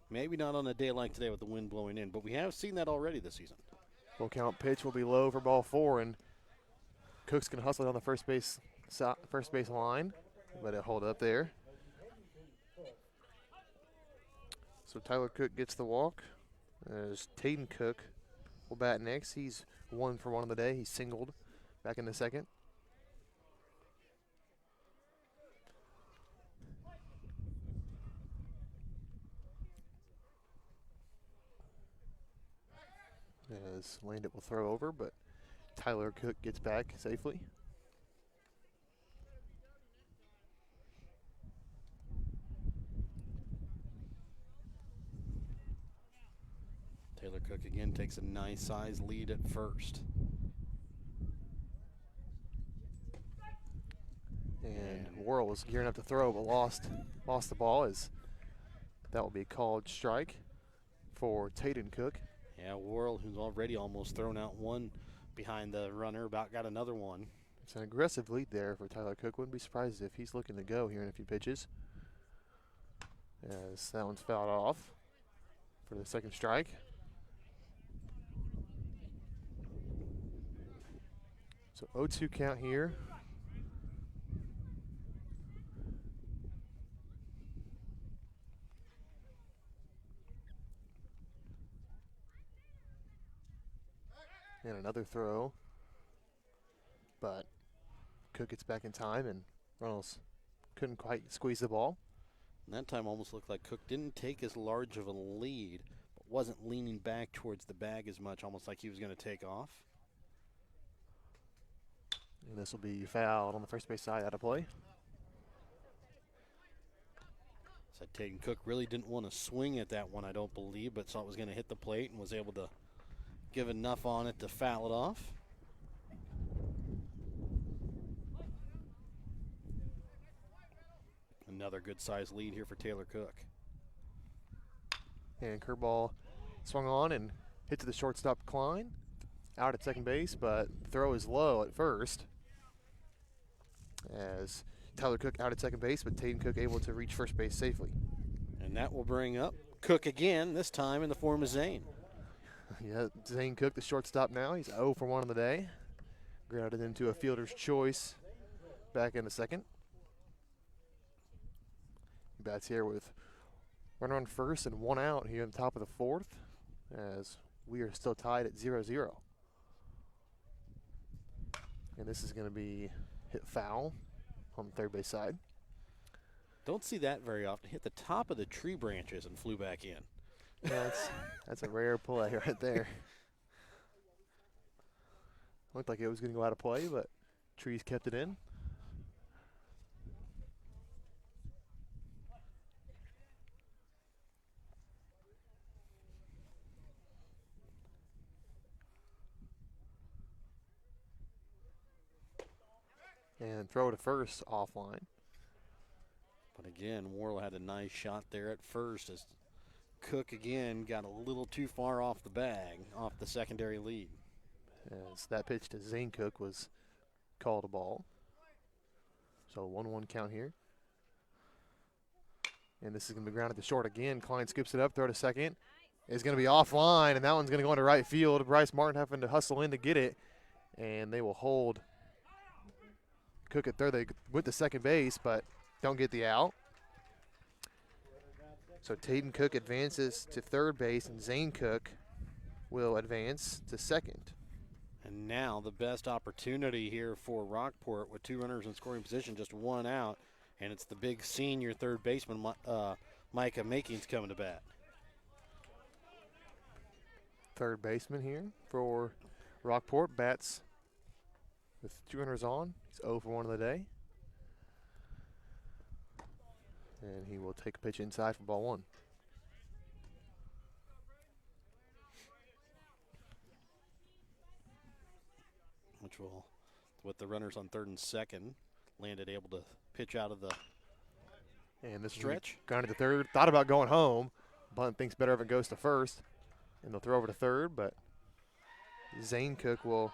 G: Maybe not on a day like today with the wind blowing in, but we have seen that already this season.
D: Full count pitch will be low for ball 4, and Cook's going to hustle it on the first base line, but it hold up there. So Tyler Cook gets the walk. As Taden Cook will bat next. He's 1 for 1 on the day. He's singled back in the second. As Landit will throw over, but Tyler Cook gets back safely.
G: Taylor Cook again takes a nice size lead at first.
D: And Worrell was gearing up to throw, but lost the ball, as that will be a called strike for Taden Cook.
G: Yeah, Worrell, who's already almost thrown out one behind the runner, about got another one.
D: It's an aggressive lead there for Tyler Cook. Wouldn't be surprised if he's looking to go here in a few pitches. As that one's fouled off for the second strike. So 0-2 count here. And another throw. But Cook gets back in time, and Reynolds couldn't quite squeeze the ball.
G: And that time almost looked like Cook didn't take as large of a lead, but wasn't leaning back towards the bag as much, almost like he was going to take off.
D: And this will be fouled on the first base side, out of play.
G: Said Tatum Cook really didn't want to swing at that one, I don't believe, but saw it was going to hit the plate and was able to give enough on it to foul it off. Another good sized lead here for Taylor Cook.
D: And curveball swung on and hit to the shortstop Klein. Out at second base, but the throw is low at first. As Tyler Cook out at second base, but Tatum Cook able to reach first base safely.
G: And that will bring up Cook again, this time in the form of Zane.
D: Yeah, Zane Cook, the shortstop now. He's 0 for 1 on the day. Grounded into a fielder's choice back in the second. He bats here with runner on first and 1 out here on the top of the fourth, as we are still tied at 0-0. And this is going to be hit foul on the third base side.
G: Don't see that very often. Hit the top of the tree branches and flew back in.
D: Yeah, that's a rare play right there. Looked like it was going to go out of play, but trees kept it in. And throw to first offline.
G: But again, Worrell had a nice shot there at first as Cook again got a little too far off the bag, off the secondary lead.
D: As that pitch to Zane Cook was called a ball. So 1-1 count here. And this is going to be grounded to short again. Klein scoops it up, throw to second. It's going to be offline, and that one's going to go into right field. Bryce Martin having to hustle in to get it, and they will hold Cook at third. They went to second base, but don't get the out. So Tatum Cook advances to third base, and Zane Cook will advance to second.
G: And now the best opportunity here for Rockport with 2 runners in scoring position, just 1 out, and it's the big senior third baseman, Micah Makings, coming to bat.
D: Third baseman here for Rockport, bats with 2 runners on. He's 0 for 1 of the day. And he will take a pitch inside for ball 1.
G: Which will, with the runners on third and second, Landed able to pitch out of the
D: and this
G: stretch.
D: Gone to third, thought about going home. Bunt thinks better if it goes to first. And they'll throw over to third, but Zane Cook will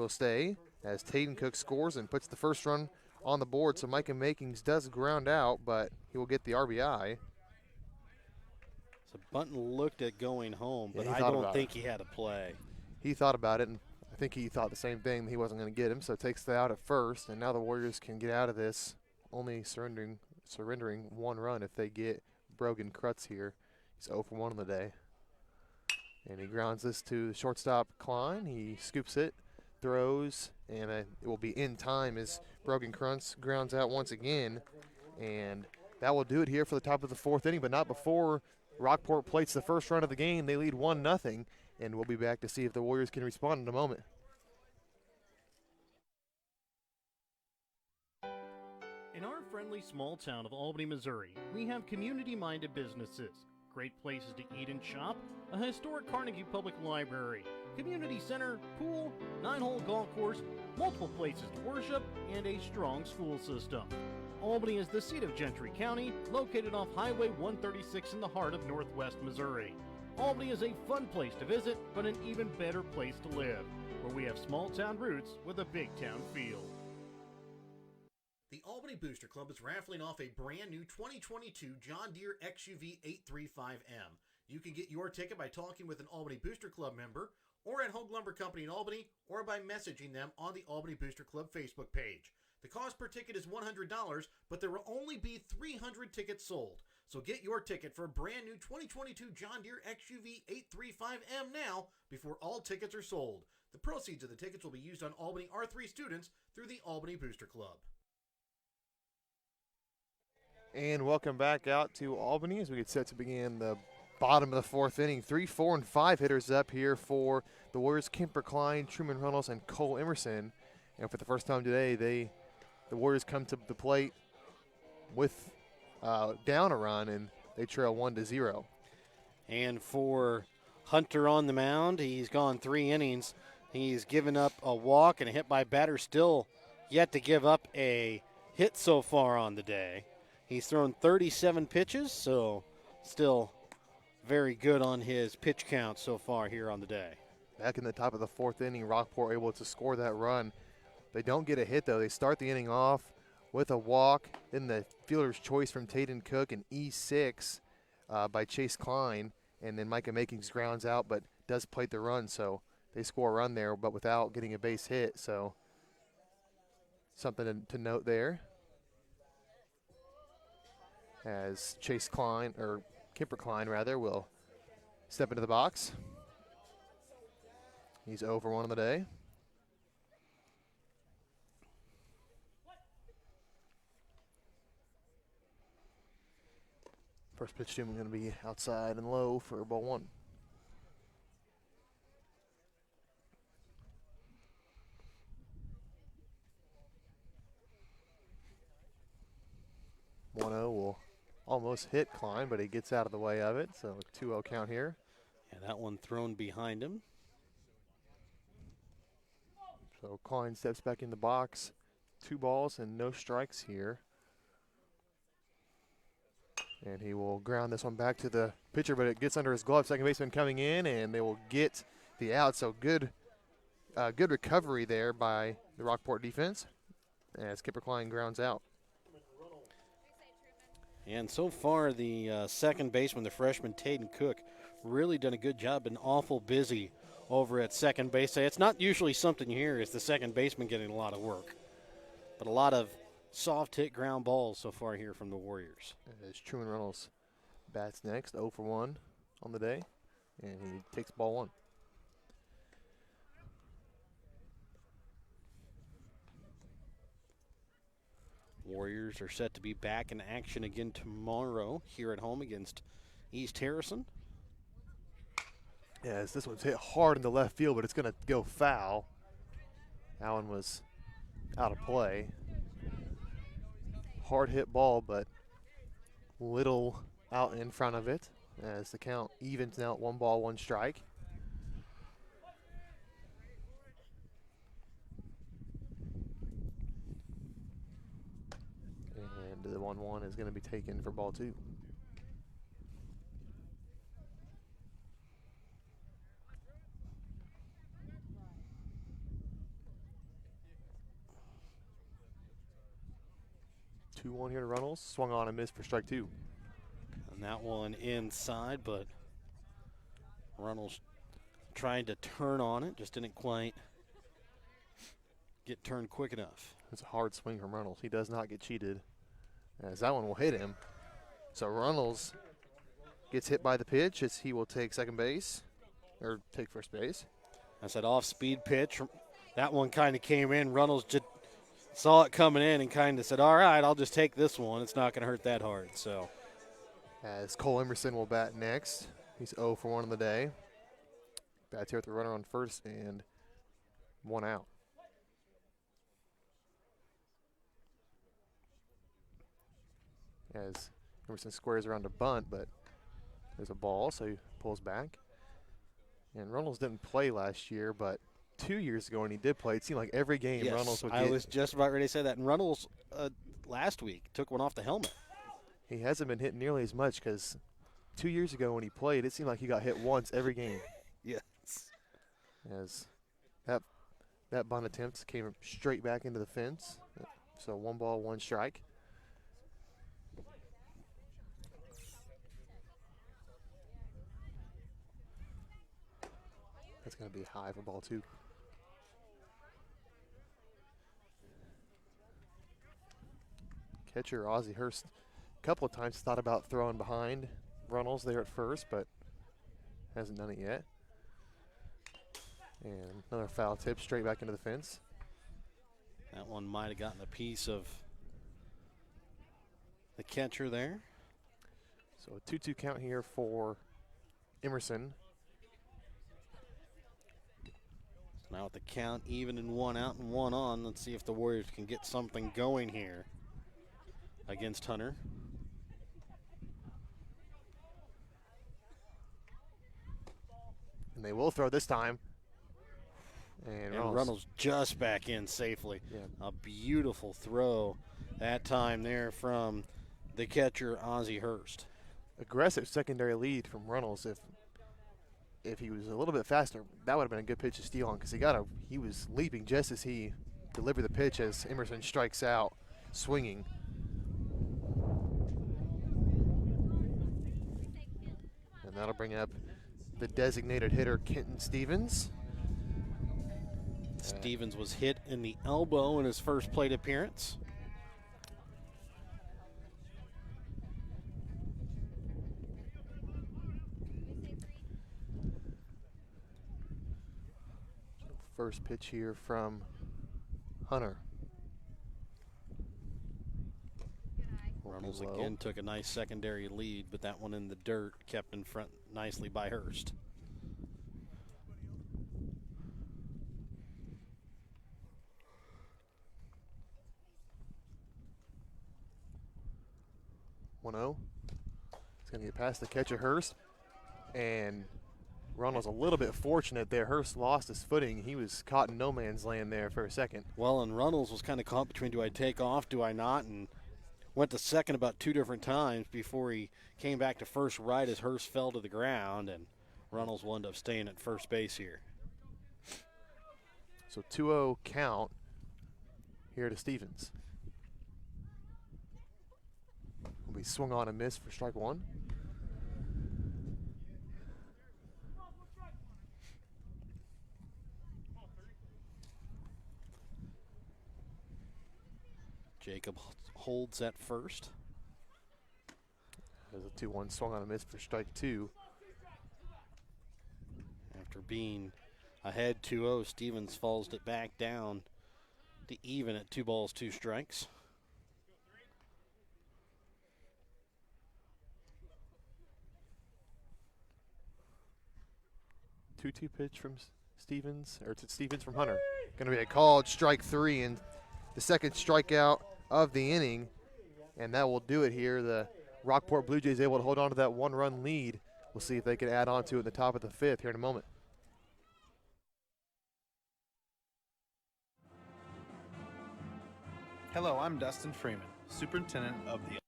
D: stay as Tatum Cook scores and puts the first run on the board. So Micah Makings does ground out, but he will get the RBI.
G: So Bunton looked at going home, but
D: Yeah,
G: I don't think he had a play.
D: He thought about it, and I think he thought the same thing, that he wasn't going to get him, so takes the out at first, and now the Warriors can get out of this, only surrendering 1 run if they get Brogan Krutz here. He's 0 for 1 on the day. And he grounds this to the shortstop Klein. He scoops it, throws, and it will be in time as Brogan Krutz grounds out once again. And that will do it here for the top of the 4th inning, but not before Rockport plates the first run of the game. They lead 1-0. And we'll be back to see if the Warriors can respond in a moment.
F: In our friendly small town of Albany, Missouri, we have community-minded businesses, great places to eat and shop, a historic Carnegie Public Library, community center, pool, 9-hole golf course, multiple places to worship, and a strong school system. Albany is the seat of Gentry County, located off Highway 136 in the heart of northwest Missouri. Albany is a fun place to visit, but an even better place to live, where we have small town roots with a big town feel.
B: The Albany Booster Club is raffling off a brand new 2022 John Deere XUV 835M. You can get your ticket by talking with an Albany Booster Club member, or at Hogue Lumber Company in Albany, or by messaging them on the Albany Booster Club Facebook page. The cost per ticket is $100, but there will only be 300 tickets sold. So get your ticket for a brand new 2022 John Deere XUV 835M now before all tickets are sold. The proceeds of the tickets will be used on Albany R3 students through the Albany Booster Club.
D: And welcome back out to Albany as we get set to begin the bottom of the fourth inning. 3, 4, and 5 hitters up here for the Warriors: Kemper Klein, Truman Reynolds, and Cole Emerson. And for the first time today, the Warriors come to the plate with down a run, and they trail 1-0.
G: And for Hunter on the mound, he's gone 3 innings. He's given up a walk and a hit by batter, still yet to give up a hit so far on the day. He's thrown 37 pitches, so still very good on his pitch count so far here on the day.
D: Back in the top of the fourth inning, Rockport able to score that run. They don't get a hit, though. They start the inning off with a walk, then the fielder's choice from Taden Cook, and E6 by Chase Klein, and then Micah Makings grounds out but does plate the run, so they score a run there but without getting a base hit, so something to note there. As Kemper Klein will step into the box. He's 0 for 1 on the day. First pitch to him going to be outside and low for ball 1. Will almost hit Klein, but he gets out of the way of it, so 2-0 count here.
G: And that one thrown behind him.
D: So Klein steps back in the box. 2 balls and no strikes here. And he will ground this one back to the pitcher, but it gets under his glove. Second baseman coming in, and they will get the out. So good recovery there by the Rockport defense as Kemper Klein grounds out.
G: And so far, the second baseman, the freshman Taden Cook, really done a good job, been awful busy over at second base. It's not usually something you hear is the second baseman getting a lot of work, but a lot of soft hit ground balls so far here from the Warriors.
D: As Truman Reynolds bats next, 0 for 1 on the day, and he takes ball 1.
G: Warriors are set to be back in action again tomorrow here at home against East Harrison.
D: Yes, this one's hit hard in the left field, but it's going to go foul. That one was out of play. Hard hit ball, but little out in front of it as the count evens now at 1 ball, 1 strike. And the 1-1 is going to be taken for ball 2. Two-one here to Reynolds. Swung on and missed for strike 2.
G: And that one inside, but Reynolds trying to turn on it, just didn't quite get turned quick enough.
D: It's a hard swing from Reynolds. He does not get cheated, as that one will hit him. So Reynolds gets hit by the pitch as he will take second base, or take first base.
G: That's that off-speed pitch. That one kind of came in. Reynolds just saw it coming in and kind of said, all right, I'll just take this one. It's not going to hurt that hard. So,
D: as Cole Emerson will bat next. He's 0 for 1 on the day. Bats here with the runner on first and 1 out. As Emerson squares around a bunt, but there's a ball, so he pulls back. And Reynolds didn't play last year, but 2 years ago when he did play, it seemed like every game
G: yes,
D: Reynolds would
G: I
D: get.
G: was just about ready to say that. And Reynolds last week took one off the helmet.
D: He hasn't been hitting nearly as much because 2 years ago when he played, it seemed like he got hit once every game.
G: Yes.
D: As that bunt attempt came straight back into the fence. So 1 ball, 1 strike. That's going to be high for ball 2. Catcher Ozzie Hurst a couple of times thought about throwing behind Runnels there at first, but hasn't done it yet. And another foul tip straight back into the fence.
G: That one might have gotten a piece of the catcher there.
D: So a 2-2 count here for Emerson.
G: Now with the count even and 1 out and 1 on, let's see if the Warriors can get something going here against Hunter.
D: And they will throw this time.
G: And Runnels just back in safely.
D: Yeah.
G: A beautiful throw that time there from the catcher, Ozzie Hurst.
D: Aggressive secondary lead from Runnels. If he was a little bit faster, that would have been a good pitch to steal on, because he was leaping just as he delivered the pitch as Emerson strikes out, swinging. And that'll bring up the designated hitter, Kenton Stevens.
G: Stevens was hit in the elbow in his first plate appearance.
D: First pitch here from Hunter.
G: Runnels again took a nice secondary lead, but that one in the dirt kept in front nicely by Hurst.
D: It's going to get past the catcher, Hurst. And Runnels a little bit fortunate there. Hurst lost his footing. He was caught in no man's land there for a second.
G: Well, and Runnels was kind of caught between, do I take off, do I not? And went to second about 2 different times before he came back to first right as Hurst fell to the ground. And Runnels wound up staying at first base here.
D: So 2-0 count here to Stevens. Will be swung on and missed for strike 1.
G: Jacob holds at first.
D: There's a 2-1 swung on and missed for strike 2.
G: After being ahead 2-0, Stevens falls it back down to even at 2 balls, 2 strikes.
D: Two pitch from Stevens, or to Stevens from Hunter. Going to be a called strike 3 and the second strikeout of the inning, and that will do it here. The Rockport Blue Jays able to hold on to that 1-run lead. We'll see if they can add on to it in the top of the 5th here in a moment.
J: Hello, I'm Dustin Freeman, Superintendent of the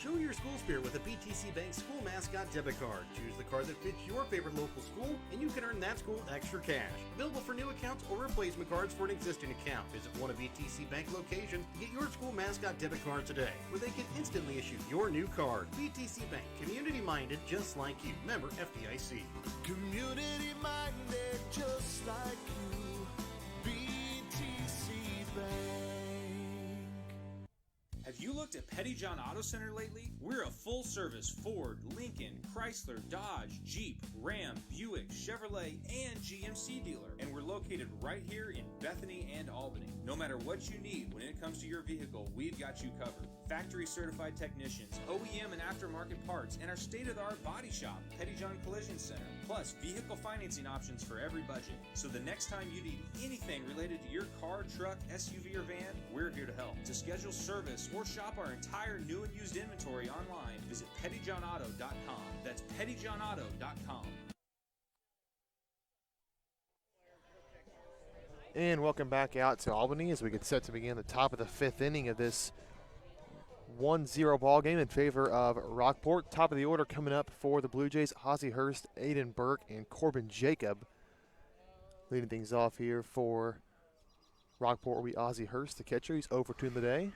B: Show your school spirit with a BTC Bank school mascot debit card. Choose the card that fits your favorite local school, and you can earn that school extra cash. Available for new accounts or replacement cards for an existing account. Visit one of BTC Bank locations to get your school mascot debit card today, where they can instantly issue your new card. BTC Bank, community-minded just like you. Member FDIC.
C: Community-minded just like you. BTC Bank.
K: Have you looked at Pettyjohn Auto Center lately? We're a full-service Ford, Lincoln, Chrysler, Dodge, Jeep, Ram, Buick, Chevrolet, and GMC dealer. And we're located right here in Bethany and Albany. No matter what you need when it comes to your vehicle, we've got you covered. Factory-certified technicians, OEM and aftermarket parts, and our state-of-the-art body shop, Pettyjohn Collision Center. Plus, vehicle financing options for every budget. So the next time you need anything related to your car, truck, SUV, or van, we're here to help. To schedule service or shop our entire new and used inventory online, visit pettyjohnauto.com. That's pettyjohnauto.com.
D: And welcome back out to Albany as we get set to begin the top of the 5th inning of this 1-0 ball game in favor of Rockport. Top of the order coming up for the Blue Jays, Ozzie Hurst, Aiden Burke, and Corbin Jacob. Leading things off here for Rockport will be Ozzie Hurst, the catcher. He's 0 for 2 in the day.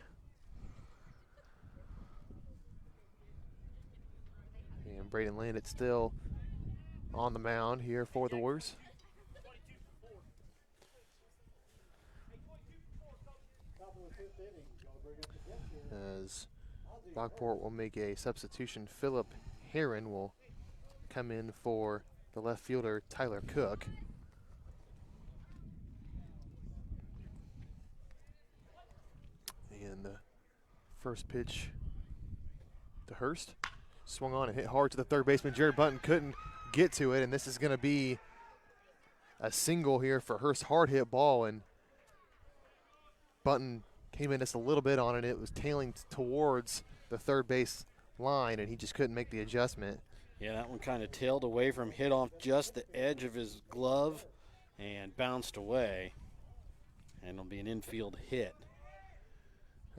D: And Braden Landit still on the mound here for the Warriors. As Rockport will make a substitution, Philip Heron will come in for the left fielder, Tyler Cook. And the first pitch to Hurst. Swung on and hit hard to the third baseman. Jared Button couldn't get to it, and this is going to be a single here for Hurst. Hard hit ball, and Button came in just a little bit on it. It was tailing towards the third base line, and he just couldn't make the adjustment.
G: Yeah, that one kind of tailed away from, hit off just the edge of his glove and bounced away. And it'll be an infield hit.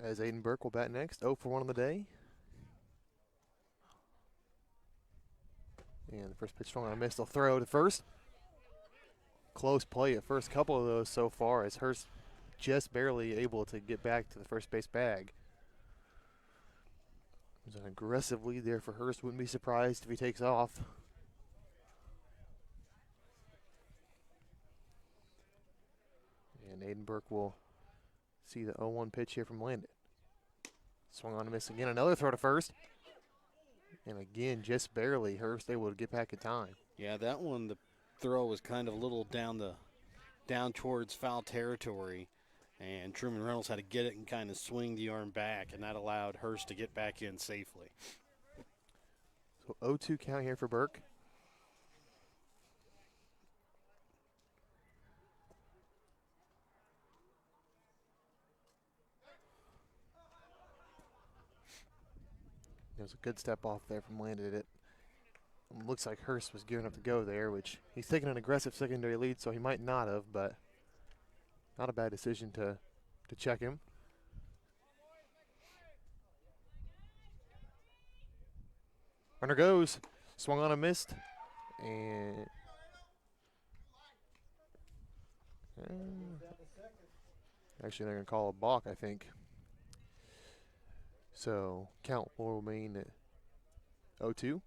D: As Aiden Burke will bat next, 0 for 1 on the day. And the first pitch swung on a miss. They'll throw to first. Close play at first. Couple of those so far as Hurst just barely able to get back to the first base bag. There's an aggressive lead there for Hurst. Wouldn't be surprised if he takes off. And Aiden Burke will see the 0-1 pitch here from Landon. Swung on a miss again. Another throw to first. And again, just barely Hurst able to get back in time.
G: Yeah, that one, the throw was kind of a little down towards foul territory. And Truman Reynolds had to get it and kind of swing the arm back, and that allowed Hurst to get back in safely.
D: So 0-2 count here for Burke. There's a good step off there from Landon. It looks like Hurst was gearing up to go there, which he's taking an aggressive secondary lead, so he might not have, but not a bad decision to check him. Runner goes, swung on a missed, and actually they're going to call a balk, I think. So count will remain at 0-2.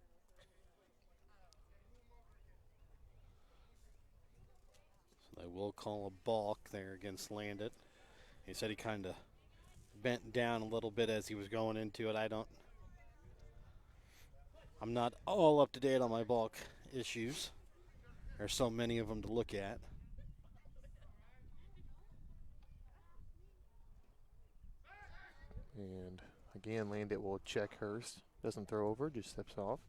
G: They will call a balk there against Landit. He said he kind of bent down a little bit as he was going into it. I'm not all up to date on my balk issues. There's so many of them to look at.
D: And again, Landit will check Hurst. Doesn't throw over, just steps off.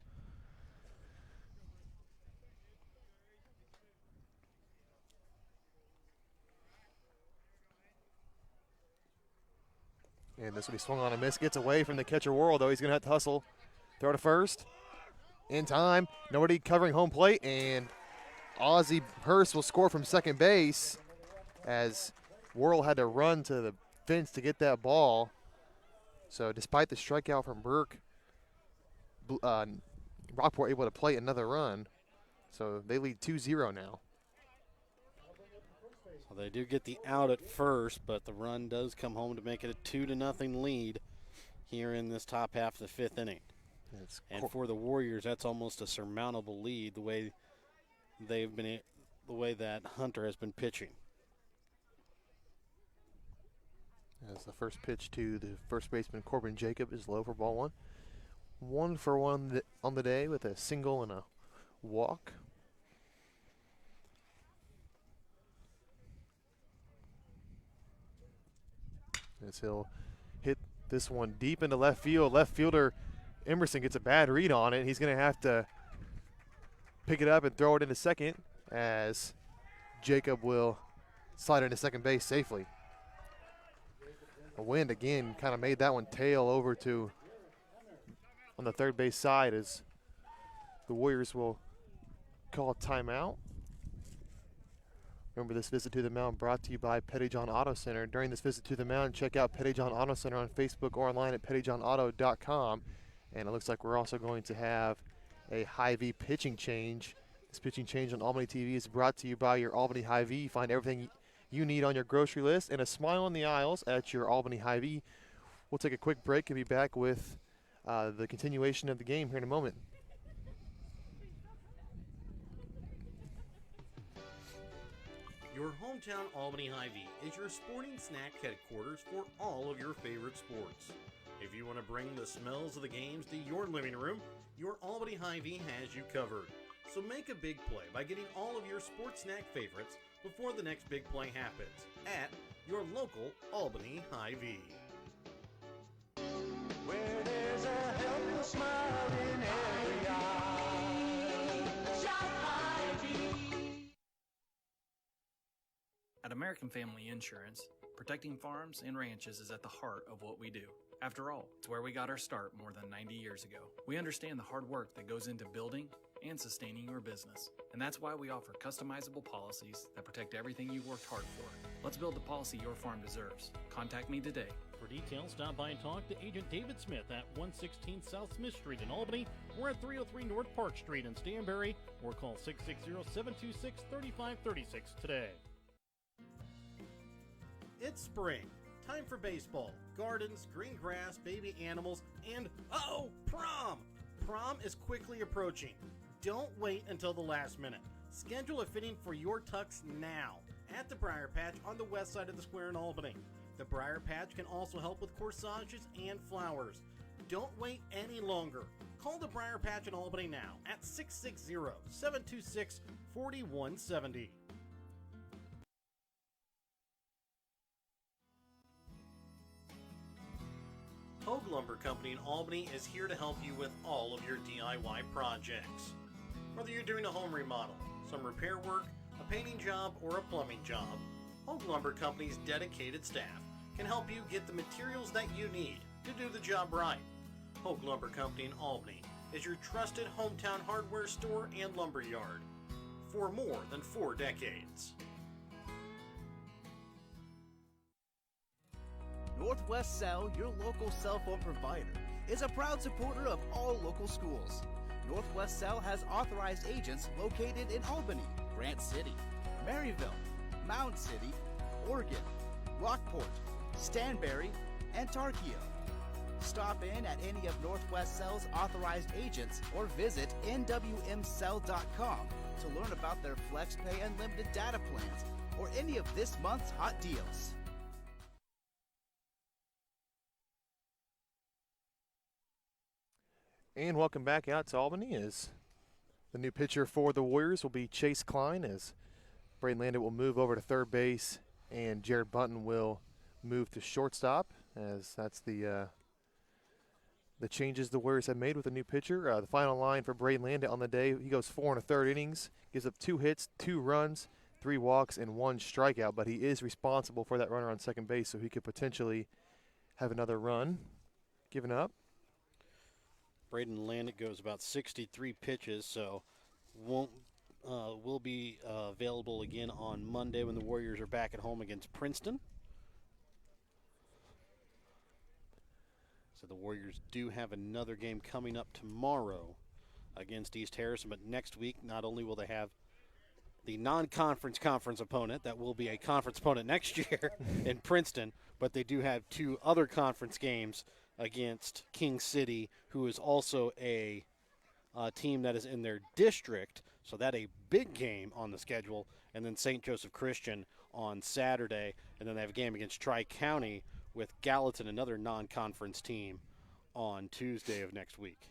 D: And this will be swung on a miss. Gets away from the catcher Worrell, though. He's going to have to hustle. Throw to first. In time. Nobody covering home plate. And Ozzie Hurst will score from second base as Worrell had to run to the fence to get that ball. So despite the strikeout from Burke, Rockport able to play another run. So they lead 2-0 now.
G: Well, they do get the out at first, but the run does come home to make it a 2-0 lead here in this top half of the fifth inning. And for the Warriors, that's almost a surmountable lead the way that Hunter has been pitching.
D: As the first pitch to the first baseman Corbin Jacob is low for ball one. 1 for 1 on the day with a single and a walk. As he'll hit this one deep into left field. Left fielder Emerson gets a bad read on it. He's going to have to pick it up and throw it into second as Jacob will slide into second base safely. The wind again kind of made that one tail over to on the third base side as the Warriors will call a timeout. Remember, this visit to the mound brought to you by Pettyjohn Auto Center. During this visit to the mound, check out Pettyjohn Auto Center on Facebook or online at pettyjohnauto.com. And it looks like we're also going to have a Hy-Vee pitching change. This pitching change on Albany TV is brought to you by your Albany Hy-Vee. Find everything you need on your grocery list and a smile on the aisles at your Albany Hy-Vee. We'll take a quick break and be back with the continuation of the game here in a moment.
B: Your hometown Albany Hy-Vee is your sporting snack headquarters for all of your favorite sports. If you want to bring the smells of the games to your living room, your Albany Hy-Vee has you covered. So make a big play by getting all of your sports snack favorites before the next big play happens at your local Albany Hy-Vee.
C: Where there's a helpful smile in every eye. Shop Hy-Vee.
E: At American Family Insurance, protecting farms and ranches is at the heart of what we do. After all, it's where we got our start more than 90 years ago. We understand the hard work that goes into building and sustaining your business. And that's why we offer customizable policies that protect everything you've worked hard for. Let's build the policy your farm deserves. Contact me today.
F: For details, stop by and talk to Agent David Smith at 116 South Smith Street in Albany, or at 303 North Park Street in Stanberry, or call 660-726-3536 today.
B: It's spring. Time for baseball, gardens, green grass, baby animals, and, prom! Prom is quickly approaching. Don't wait until the last minute. Schedule a fitting for your tux now at the Briar Patch on the west side of the square in Albany. The Briar Patch can also help with corsages and flowers. Don't wait any longer. Call the Briar Patch in Albany now at 660-726-4170. Hogue Lumber Company in Albany is here to help you with all of your DIY projects. Whether you're doing a home remodel, some repair work, a painting job, or a plumbing job, Hogue Lumber Company's dedicated staff can help you get the materials that you need to do the job right. Hogue Lumber Company in Albany is your trusted hometown hardware store and lumber yard for more than 4 decades.
H: Northwest Cell, your local cell phone provider, is a proud supporter of all local schools. Northwest Cell has authorized agents located in Albany, Grant City, Maryville, Mound City, Oregon, Rockport, Stanberry, and Tarkio. Stop in at any of Northwest Cell's authorized agents or visit nwmcell.com to learn about their FlexPay unlimited data plans or any of this month's hot deals.
D: And welcome back out to Albany as the new pitcher for the Warriors will be Chase Klein, as Braden Landon will move over to third base and Jared Bunton will move to shortstop, as that's the changes the Warriors have made with the new pitcher. The final line for Braden Landon on the day, he goes 4 1/3 innings, gives up 2 hits, 2 runs, 3 walks, and 1 strikeout, but he is responsible for that runner on second base, so he could potentially have another run given up.
G: Braden Landon goes about 63 pitches, so will be available again on Monday when the Warriors are back at home against Princeton. So the Warriors do have another game coming up tomorrow against East Harrison, but next week not only will they have the non-conference conference opponent that will be a conference opponent next year in Princeton, but they do have 2 other conference games against King City, who is also a team that is in their district. So that a big game on the schedule. And then St. Joseph Christian on Saturday. And then they have a game against Tri-County with Gallatin, another non-conference team, on Tuesday of next week.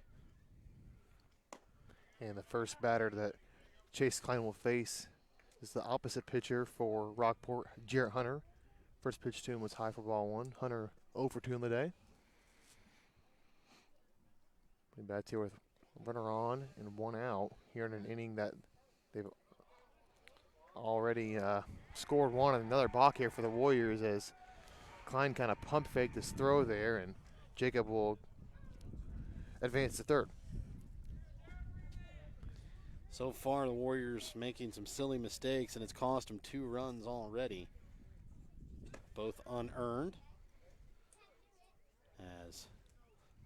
D: And the first batter that Chase Klein will face is the opposite pitcher for Rockport, Jarrett Hunter. First pitch to him was high for ball 1. Hunter 0 for 2 in the day. He bats here with runner on and 1 out here in an inning that they've already scored 1 and another balk here for the Warriors, as Klein kind of pump faked his throw there, and Jacob will advance to third.
G: So far, the Warriors making some silly mistakes, and it's cost them 2 runs already, both unearned. As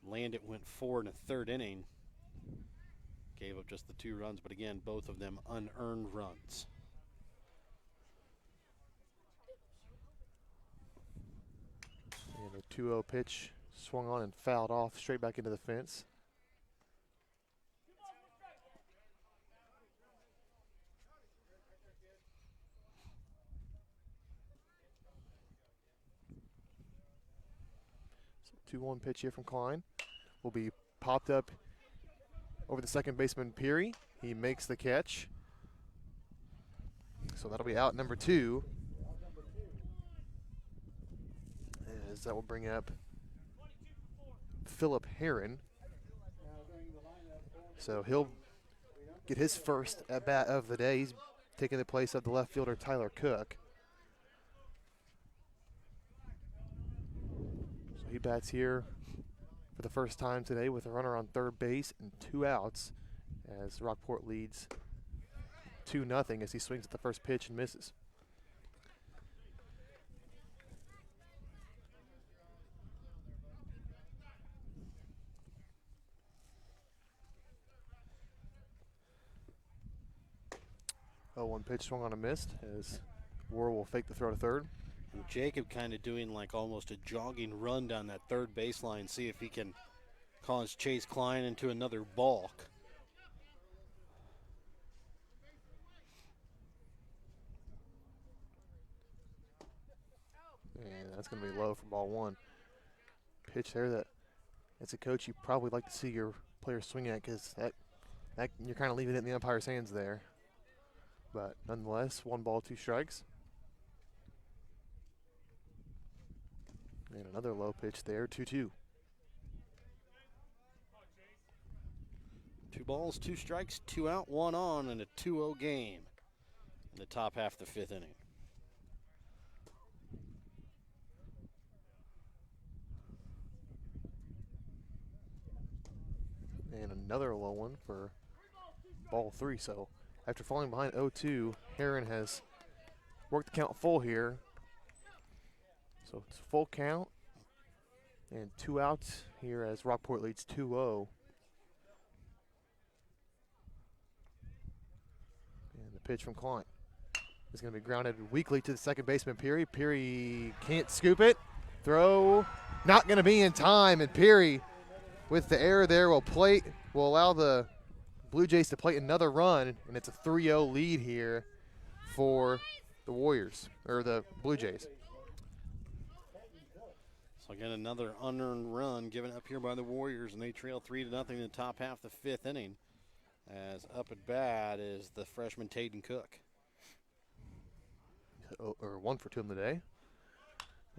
G: Landit went 4 in the 3rd inning, gave up just the 2 runs, but again, both of them unearned runs.
D: And a 2-0 pitch swung on and fouled off straight back into the fence. So 2-1 pitch here from Klein will be popped up over the second baseman Peary. He makes the catch. So that'll be out number 2. As that will bring up Philip Heron. So he'll get his first at bat of the day. He's taking the place of the left fielder Tyler Cook. So he bats here for the first time today with a runner on third base and 2 outs as Rockport leads 2-0 as he swings at the first pitch and misses. Oh, 1 pitch swung on a missed as War will fake the throw to third.
G: And Jacob kind of doing like almost a jogging run down that third baseline, see if he can cause Chase Klein into another balk.
D: And that's going to be low for ball 1. Pitch there that, as a coach, you probably like to see your players swing at because that you're kind of leaving it in the umpire's hands there. But nonetheless, 1 ball, 2 strikes. And another low pitch there, 2-2.
G: 2 balls, 2 strikes, 2 out, 1 on, and a 2-0 game in the top half of the 5th inning.
D: And another low one for ball 3. So after falling behind 0-2, Heron has worked the count full here. So it's full count and 2 outs here as Rockport leads 2-0. And the pitch from Klein is going to be grounded weakly to the second baseman, Peary. Peary can't scoop it. Throw not going to be in time, and Peary, with the error there, will allow the Blue Jays to plate another run, and it's a 3-0 lead here for the Warriors, or the Blue Jays.
G: So again, another unearned run given up here by the Warriors, and they trail 3-0 in the top half of the 5th inning. As up at bat is the freshman Taden Cook.
D: Or 1 for 2 in the day.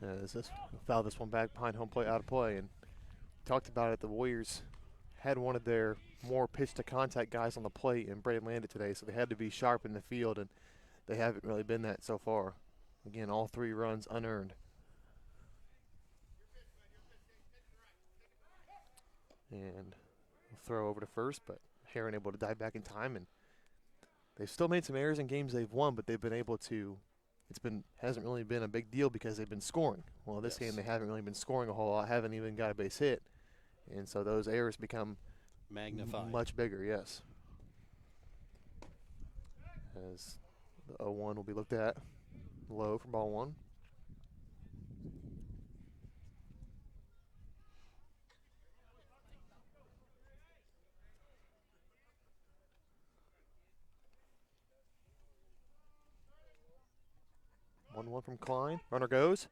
D: As this foul this one back behind home plate, out of play, and talked about it. The Warriors had one of their more pitch to contact guys on the plate in Braden Landit today, so they had to be sharp in the field, and they haven't really been that so far. Again, all 3 runs unearned. And we'll throw over to first, but Heron able to dive back in time, and they've still made some errors in games they've won, but they've been able to. Hasn't really been a big deal because they've been scoring. Well, this game they haven't really been scoring a whole lot, haven't even got a base hit, and so those errors become
G: magnified,
D: much bigger. Yes. As the 0-1 will be looked at low for ball 1. One from Klein. Runner goes.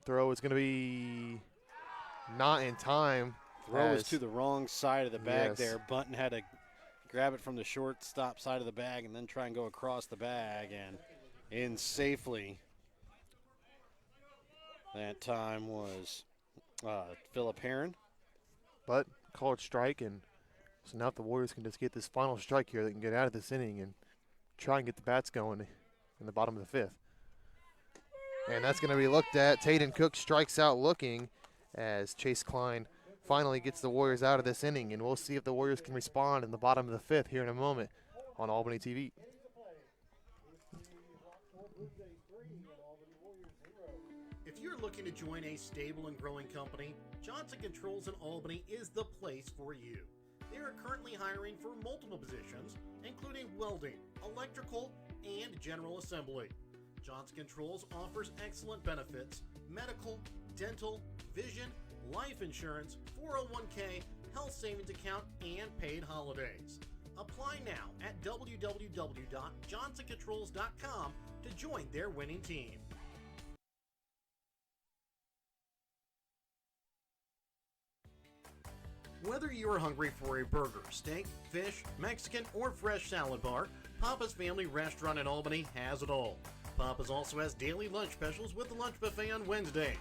D: Throw is going to be not in time.
G: Throw is to the wrong side of the bag.
D: Yes.
G: There. Bunton had to grab it from the shortstop side of the bag and then try and go across the bag and in safely. That time was Philip Heron.
D: But called strike, and so now if the Warriors can just get this final strike here, they can get out of this inning and try and get the bats going in the bottom of the 5th. And that's going to be looked at. Taden Cook strikes out looking as Chase Klein finally gets the Warriors out of this inning, and we'll see if the Warriors can respond in the bottom of the fifth here in a moment on Albany TV.
B: If you're looking to join a stable and growing company, Johnson Controls in Albany is the place for you. They are currently hiring for multiple positions, including welding, electrical, and general assembly. Johnson Controls offers excellent benefits: medical, dental, vision, life insurance, 401k, health savings account, and paid holidays. Apply now at www.johnsoncontrols.com to join their winning team. Whether you are hungry for a burger, steak, fish, Mexican, or fresh salad bar, Papa's Family Restaurant in Albany has it all. Papa's also has daily lunch specials with the lunch buffet on Wednesdays.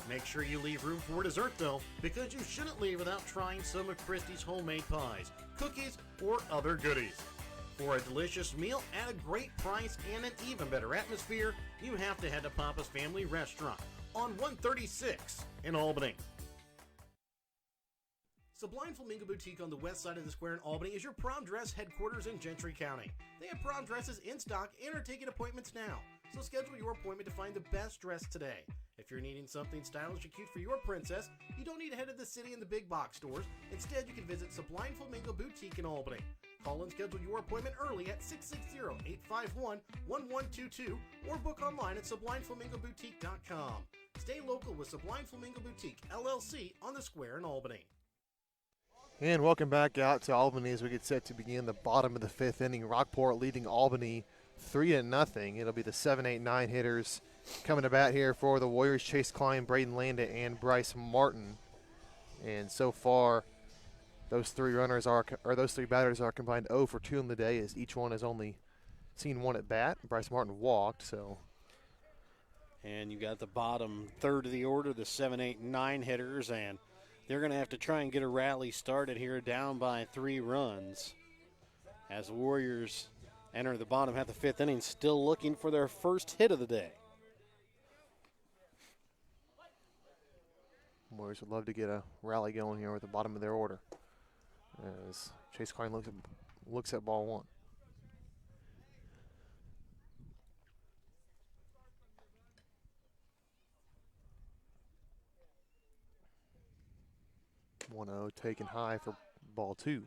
B: Make sure you leave room for dessert though, because you shouldn't leave without trying some of Christie's homemade pies, cookies, or other goodies. For a delicious meal at a great price and an even better atmosphere, you have to head to Papa's Family Restaurant on 136 in Albany. Sublime Flamingo Boutique on the west side of the square in Albany is your prom dress headquarters in Gentry County. They have prom dresses in stock and are taking appointments now. So schedule your appointment to find the best dress today. If you're needing something stylish and cute for your princess, you don't need to head to the city and the big box stores. Instead, you can visit Sublime Flamingo Boutique in Albany. Call and schedule your appointment early at 660-851-1122 or book online at sublimeflamingoboutique.com. Stay local with Sublime Flamingo Boutique, LLC on the square in Albany.
D: And welcome back out to Albany as we get set to begin the bottom of the fifth inning. Rockport leading Albany 3-0. It'll be the 7, 8, 9 hitters coming to bat here for the Warriors: Chase Klein, Braden Landa, and Bryce Martin. And so far, those three batters are combined 0 for 2 in the day, as each one has only seen one at bat. Bryce Martin walked, so.
G: And you got the bottom third of the order, the 7, 8, 9 hitters, and they're going to have to try and get a rally started here, down by 3 runs, as the Warriors enter the bottom half of the fifth inning, still looking for their first hit of the day.
D: Warriors would love to get a rally going here at the bottom of their order, as Chase Klein looks at ball 1. (1-0) taken high for ball 2.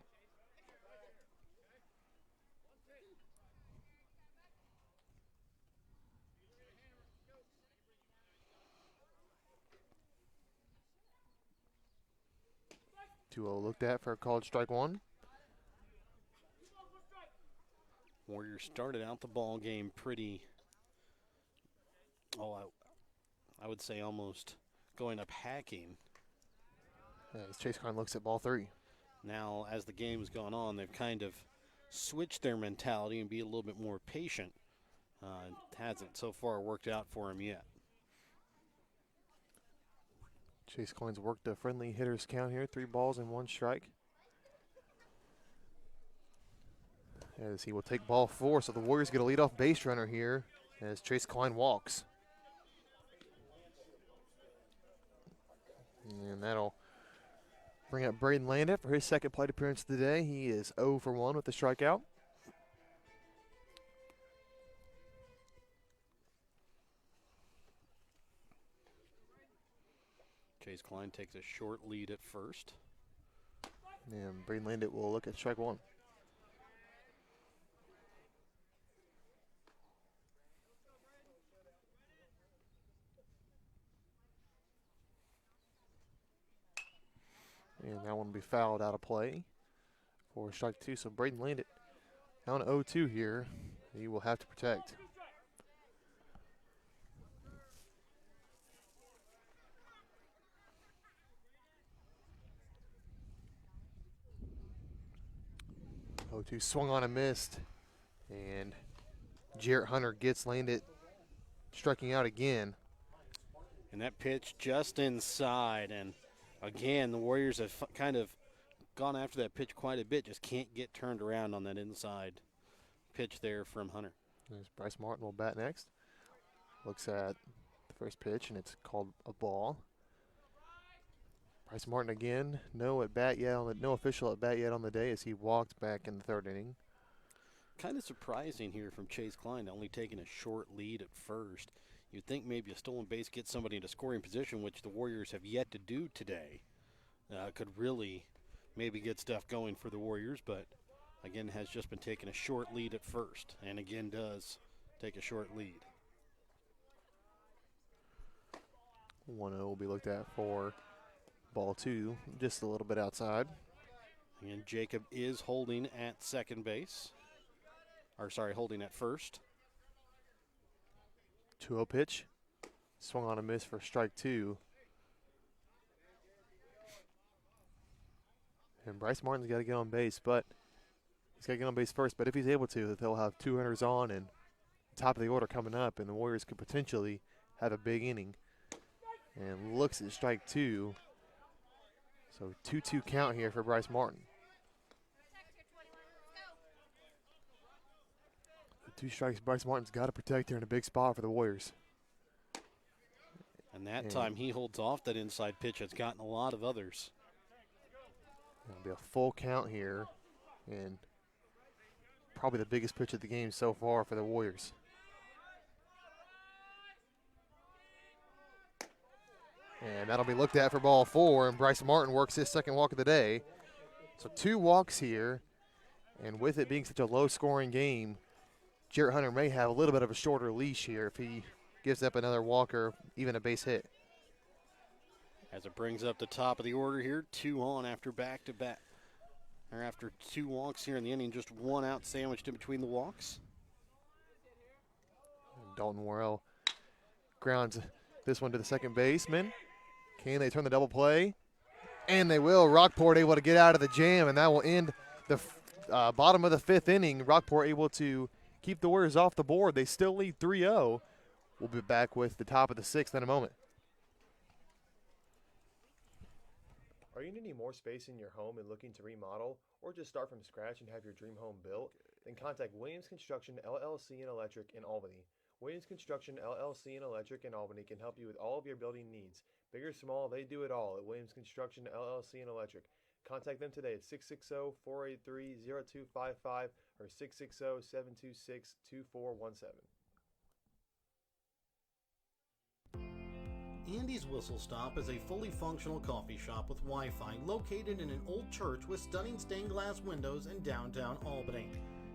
D: Looked at for a called strike 1.
G: Warriors started out the ball game pretty, I would say almost going up hacking.
D: As Chase Klein looks at ball 3.
G: Now, as the game has gone on, they've kind of switched their mentality and be a little bit more patient. It hasn't so far worked out for him yet.
D: Chase Klein's worked a friendly hitter's count here, 3 balls and 1 strike. As he will take ball 4, so the Warriors get a leadoff base runner here as Chase Klein walks. And that'll bring up Braden Landa for his second plate appearance of the day. He is 0 for 1 with the strikeout.
G: Chase Klein takes a short lead at first.
D: And Braden Landa will look at strike 1. And that one will be fouled out of play for strike 2. So Braden Landa down 0-2 here. He will have to protect. O2 swung on and missed. And Jarrett Hunter gets Landa striking out again.
G: And that pitch just inside. And again, the Warriors have kind of gone after that pitch quite a bit. Just can't get turned around on that inside pitch there from Hunter.
D: There's Bryce Martin will bat next. Looks at the first pitch, and it's called a ball. Bryce Martin again, no official at bat yet on the day as he walked back in the third inning.
G: Kind of surprising here from Chase Klein, only taking a short lead at first. You'd think maybe a stolen base gets somebody into scoring position, which the Warriors have yet to do today. Could really maybe get stuff going for the Warriors, but again has just been taking a short lead at first, and again does take a short lead.
D: 1-0 will be looked at for ball 2, just a little bit outside.
G: And Jacob is holding at second base. Holding at first.
D: 2-0 pitch. Swung on a miss for strike 2. And Bryce Martin's got to get on base, but he's got to get on base first. But if he's able to, they'll have 2 runners on and top of the order coming up, and the Warriors could potentially have a big inning. And looks at strike 2. So 2-2 count here for Bryce Martin. 2 strikes Bryce Martin's got to protect here in a big spot for the Warriors.
G: And that time he holds off that inside pitch. Has gotten a lot of others.
D: It'll be a full count here, and probably the biggest pitch of the game so far for the Warriors. And that'll be looked at for ball 4, and Bryce Martin works his second walk of the day. So 2 walks here, and with it being such a low-scoring game, Jarrett Hunter may have a little bit of a shorter leash here if he gives up another walk or even a base hit.
G: As it brings up the top of the order here, 2 on after back-to-back. Or after 2 walks here in the inning, just 1 out sandwiched in between the walks.
D: Dalton Worrell grounds this one to the second baseman. Can they turn the double play? And they will. Rockport able to get out of the jam, and that will end the bottom of the 5th inning. Rockport able to keep the Warriors off the board. They still lead 3-0. We'll be back with the top of the 6th in a moment. Are you needing more space in your home and looking to remodel, or just start from scratch and have your dream home built? Then contact Williams Construction LLC and Electric in Albany. Williams Construction LLC and Electric in Albany can help you with all of your building needs. Big or small, they do it all at Williams Construction LLC and Electric. Contact them today at 660-483-0255 or 660-726-2417.
B: Andy's Whistle Stop is a fully functional coffee shop with Wi-Fi located in an old church with stunning stained glass windows in downtown Albany.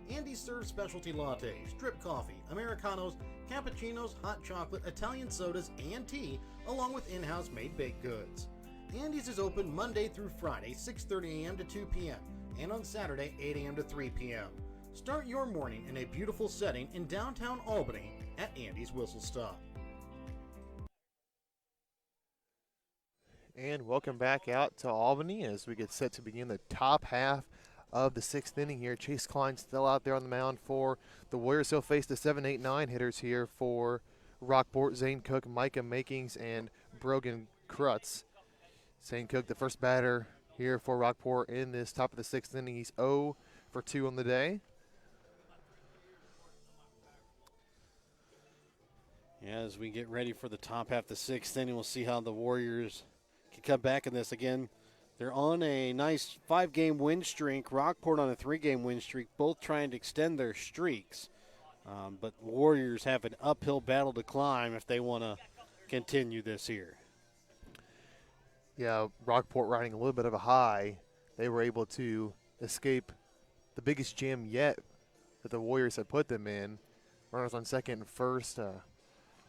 B: Andy serves specialty lattes, drip coffee, Americanos, cappuccinos, hot chocolate, Italian sodas, and tea, along with in-house made baked goods. Andy's is open Monday through Friday, 6:30 a.m. to 2 p.m., and on Saturday, 8 a.m. to 3 p.m. Start your morning in a beautiful setting in downtown Albany at Andy's Whistle Stop.
D: And welcome back out to Albany as we get set to begin the top half of the 6th inning here. Chase Klein still out there on the mound for the Warriors. He'll face the 7, 8, 9 hitters here for Rockport: Zane Cook, Micah Makings, and Brogan Krutz. Zane Cook, the first batter here for Rockport in this top of the 6th inning. He's 0 for 2 on the day.
G: As we get ready for the top half of the 6th inning, we'll see how the Warriors can come back in this. Again, they're on a nice 5-game win streak. Rockport on a 3-game win streak, both trying to extend their streaks. But Warriors have an uphill battle to climb if they want to continue this here.
D: Yeah, Rockport riding a little bit of a high. They were able to escape the biggest jam yet that the Warriors had put them in. Runners on second and first.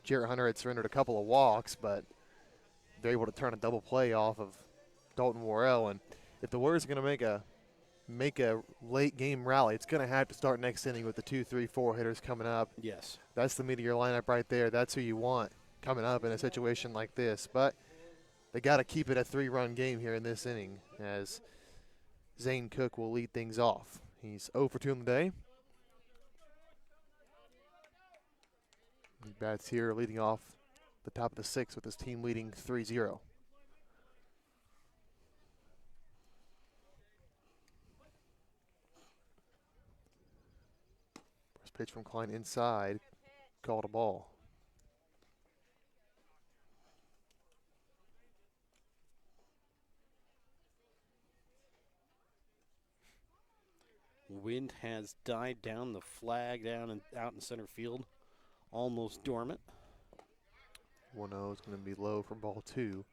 D: Jarrett Hunter had surrendered a couple of walks, but they're able to turn a double play off of Dalton Worrell. And if the Warriors are going to make a late game rally, it's going to have to start next inning with the 2, 3, 4 hitters coming up.
G: Yes.
D: That's the meat of your lineup right there. That's who you want coming up in a situation like this. But they got to keep it a 3-run game here in this inning as Zane Cook will lead things off. He's 0 for 2 on the day. He bats here leading off the top of the 6th with his team leading 3-0. First pitch from Klein inside, called a ball.
G: wind has died down. The flag down and out in center field, almost dormant.
D: 1-0 is going to be low for ball 2.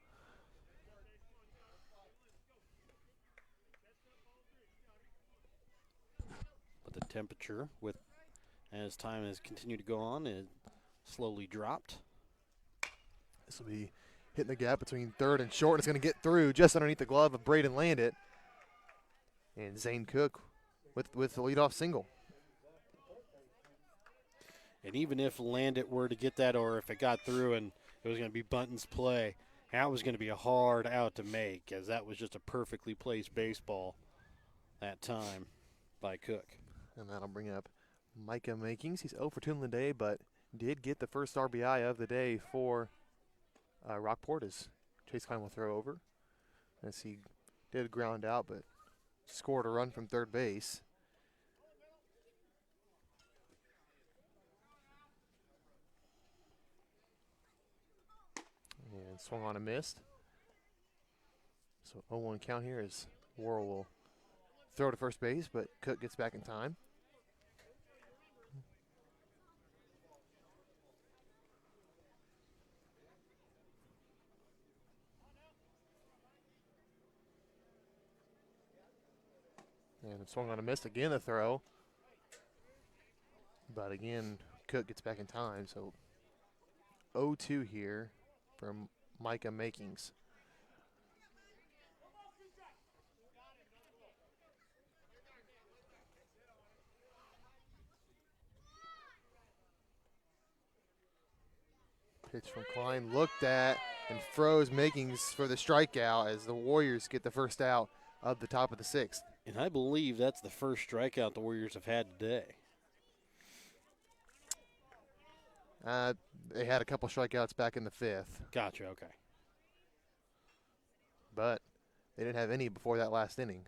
G: But the temperature, as time has continued to go on, it slowly dropped.
D: This will be hitting the gap between third and short. It's going to get through just underneath the glove of Braden Landit. And Zane Cook with the leadoff single.
G: And even if Landit were to get that, or if it got through and it was going to be Bunton's play, that was going to be a hard out to make, as that was just a perfectly placed baseball that time by Cook.
D: And that'll bring up Micah Makings. He's 0 for 2 in the day, but did get the first RBI of the day for Rockport as Chase Klein will throw over. As he did ground out, but scored a run from third base. And swung on and missed. So 0-1 count here as Worrell will throw to first base, but Cook gets back in time. And swung on and missed again the throw. But again, Cook gets back in time, so 0-2 here from Micah Makings. Pitch from Klein looked at and froze Makings for the strikeout as the Warriors get the first out of the top of the 6th.
G: And I believe that's the first strikeout the Warriors have had today.
D: They had a couple strikeouts back in the 5th.
G: Gotcha, okay.
D: But they didn't have any before that last inning.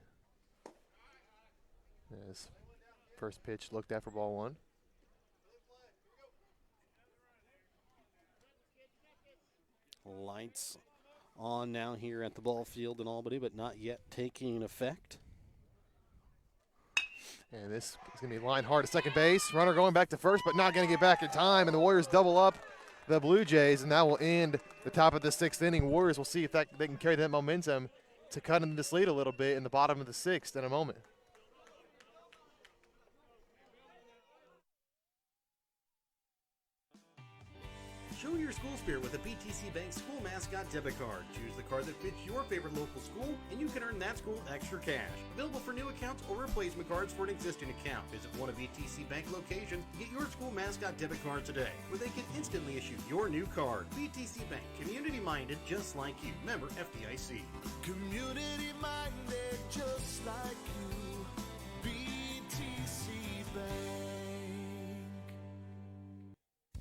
D: As first pitch looked at for ball 1.
G: Lights on now here at the ball field in Albany, but not yet taking effect.
D: And this is going to be lined hard at second base. Runner going back to first, but not going to get back in time. And the Warriors double up the Blue Jays, and that will end the top of the 6th inning. Warriors will see if they can carry that momentum to cut into this lead a little bit in the bottom of the 6th in a moment.
B: Show your school spirit with a BTC Bank school mascot debit card. Choose the card that fits your favorite local school, and you can earn that school extra cash. Available for new accounts or replacement cards for an existing account. Visit one of BTC Bank locations and get your school mascot debit card today, where they can instantly issue your new card. BTC Bank, community-minded just like you. Member FDIC.
C: Community-minded just like you. BTC Bank.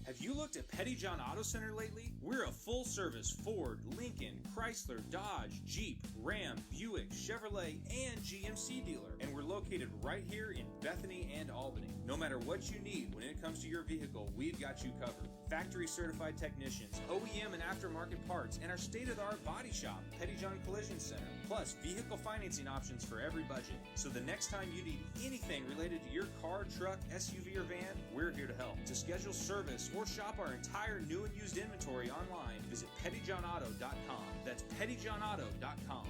K: Have you looked at Petty John Auto Center lately? We're a full-service Ford, Lincoln, Chrysler, Dodge, Jeep, Ram, Buick, Chevrolet, and GMC dealer. And we're located right here in Bethany and Albany. No matter what you need when it comes to your vehicle, we've got you covered. Factory-certified technicians, OEM and aftermarket parts, and our state-of-the-art body shop, Petty John Collision Center. Plus, vehicle financing options for every budget. So the next time you need anything related to your car, truck, SUV, or van, we're here to help. To schedule service or shop our entire new and used inventory online, visit pettyjohnauto.com. That's pettyjohnauto.com.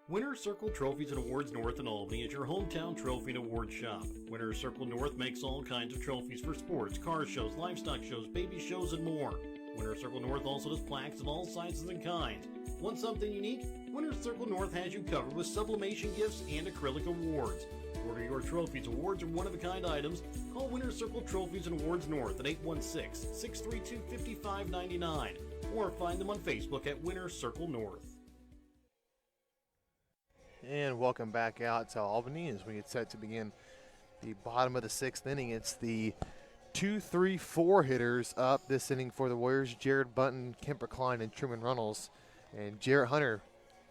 F: Winner's Circle Trophies and Awards North in Albany is your hometown trophy and award shop. Winner's Circle North makes all kinds of trophies for sports, car shows, livestock shows, baby shows, and more. Winner's Circle North also does plaques of all sizes and kinds. Want something unique? Winner's Circle North has you covered with sublimation gifts and acrylic awards. Order your trophies, awards, or one-of-a-kind items. Call Winner's Circle Trophies and Awards North at 816-632-5599 or find them on Facebook at Winner's Circle North.
D: And welcome back out to Albany as we get set to begin the bottom of the 6th inning. It's the 2-3-4 hitters up this inning for the Warriors: Jared Bunton, Kemper Klein, and Truman Runnels. And Jarrett Hunter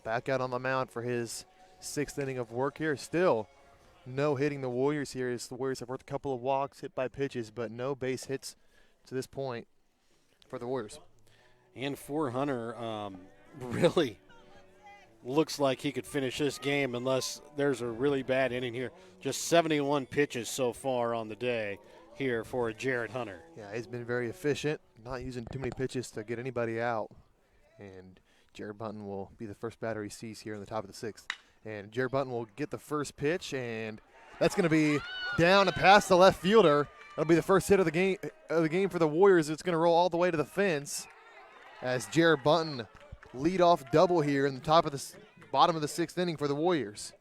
D: back out on the mound for his 6th inning of work here. Still no hitting the Warriors here, as the Warriors have worked a couple of walks, hit by pitches, but no base hits to this point for the Warriors.
G: And for Hunter, really looks like he could finish this game unless there's a really bad inning here. Just 71 pitches so far on the day here for Jared Hunter.
D: Yeah, he's been very efficient, not using too many pitches to get anybody out. And Jared Bunton will be the first batter he sees here in the top of the sixth. And Jared Bunton will get the first pitch, and that's going to be down and past the left fielder. That'll be the first hit of the game for the Warriors. It's going to roll all the way to the fence as Jared Bunton lead-off double here in the top of the bottom of the sixth inning for the Warriors.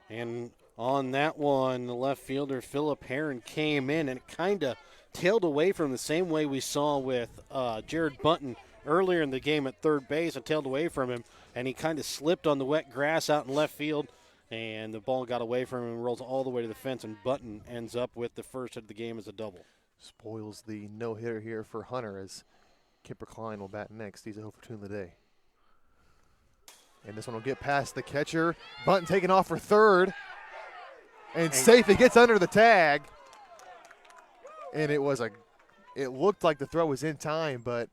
G: And on that one, the left fielder Philip Heron came in and kind of tailed away from the same way we saw with Jared Bunton earlier in the game at third base. And tailed away from him, and he kind of slipped on the wet grass out in left field, and the ball got away from him and rolls all the way to the fence, and Bunton ends up with the first hit of the game as a double.
D: Spoils the no-hitter here for Hunter as Kipper Klein will bat next. He's 0 for 2 in the day. And this one will get past the catcher. Bunton taking off for third. And safe. He gets under the tag. And it looked like the throw was in time, but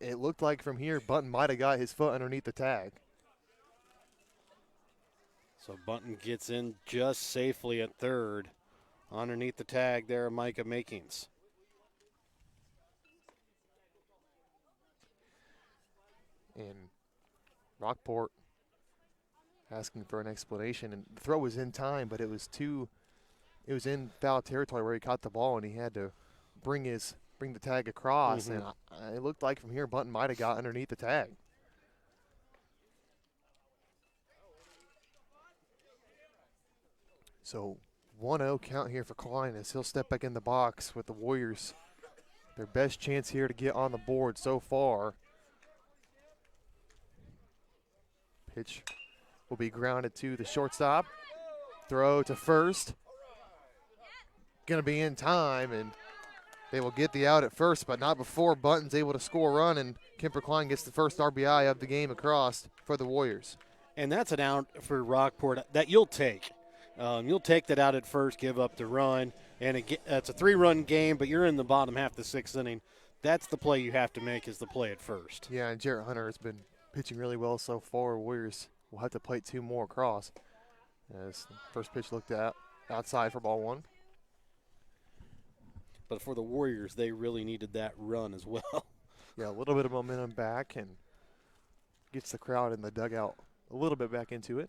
D: it looked like from here Bunton might have got his foot underneath the tag.
G: So Bunton gets in just safely at third. Underneath the tag there, Micah Makings.
D: And Rockport asking for an explanation. And the throw was in time, but it was in foul territory where he caught the ball, and he had to bring the tag across.
G: Mm-hmm.
D: And it looked like from here Bunton might have got underneath the tag. So 1-0 count here for Klein as he'll step back in the box with the Warriors. Their best chance here to get on the board so far. Pitch will be grounded to the shortstop. Throw to first. Going to be in time, and they will get the out at first, but not before Bunton's able to score a run, and Kemper Klein gets the first RBI of the game across for the Warriors.
G: And that's an out for Rockport that you'll take. You'll take that out at first, give up the run, and it's a 3-run game, but you're in the bottom half of the sixth inning. That's the play you have to make, is the play at first.
D: Yeah, and Jarrett Hunter has been pitching really well so far. Warriors will have to plate 2 more across. As the first pitch looked at outside for ball 1.
G: But for the Warriors, they really needed that run as well.
D: Yeah, a little bit of momentum back and gets the crowd in the dugout a little bit back into it.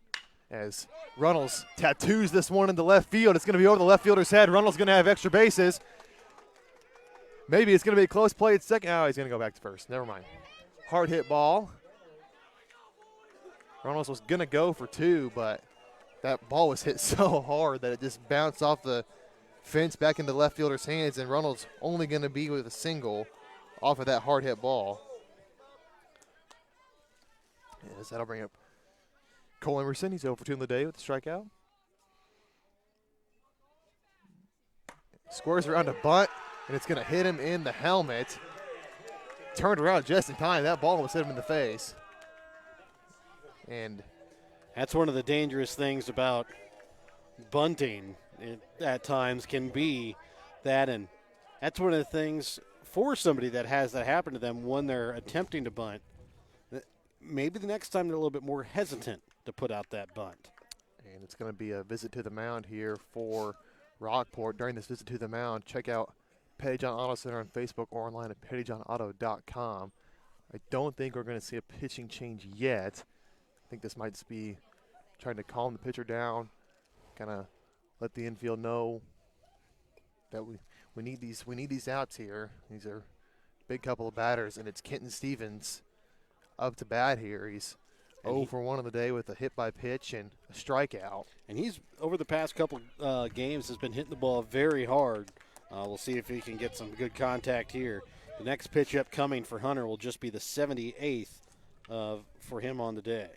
D: As Runnels tattoos this one into left field. It's going to be over the left fielder's head. Runnels going to have extra bases. Maybe it's going to be a close play at second. Oh, he's going to go back to first. Never mind. Hard hit ball. Runnels was going to go for 2, but that ball was hit so hard that it just bounced off the fence back into left fielder's hands, and Runnels only going to be with a single off of that hard hit ball. Yes, that'll bring up Cole Emerson. He's 0 for 2 in the day with the strikeout. Squares around a bunt, and it's going to hit him in the helmet. Turned around just in time. That ball was hit him in the face. And
G: that's one of the dangerous things about bunting at times can be that, and that's one of the things for somebody that has that happen to them when they're attempting to bunt. Maybe the next time they're a little bit more hesitant to put out that bunt.
D: And it's going to be a visit to the mound here for Rockport. During this visit to the mound, check out Petty John Auto Center on Facebook or online at pettyjohnauto.com. I don't think we're going to see a pitching change yet. I think this might just be trying to calm the pitcher down, kind of let the infield know that we need these outs here. These are big couple of batters, and it's Kenton Stevens up to bat here. He's 0 for 1 on the day with a hit by pitch and a strikeout.
G: And he's, over the past couple games, has been hitting the ball very hard. We'll see if he can get some good contact here. The next pitch upcoming for Hunter will just be the 78th for him on the day.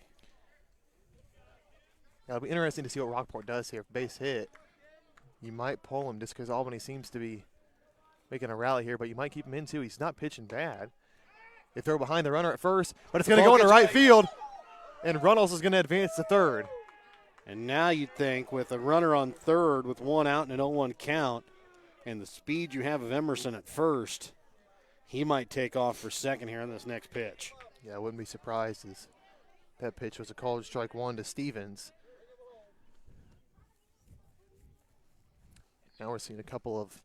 D: It'll be interesting to see what Rockport does here. If base hit, you might pull him just because Albany seems to be making a rally here, but you might keep him in too. He's not pitching bad. They throw behind the runner at first, but it's going to go into right field, and Runnels is going to advance to third.
G: And now you'd think with a runner on third with 1 out and an 0-1 count and the speed you have of Emerson at first, he might take off for second here on this next pitch.
D: Yeah, I wouldn't be surprised as That pitch was a called strike one to Stevens. Now we're seeing a couple of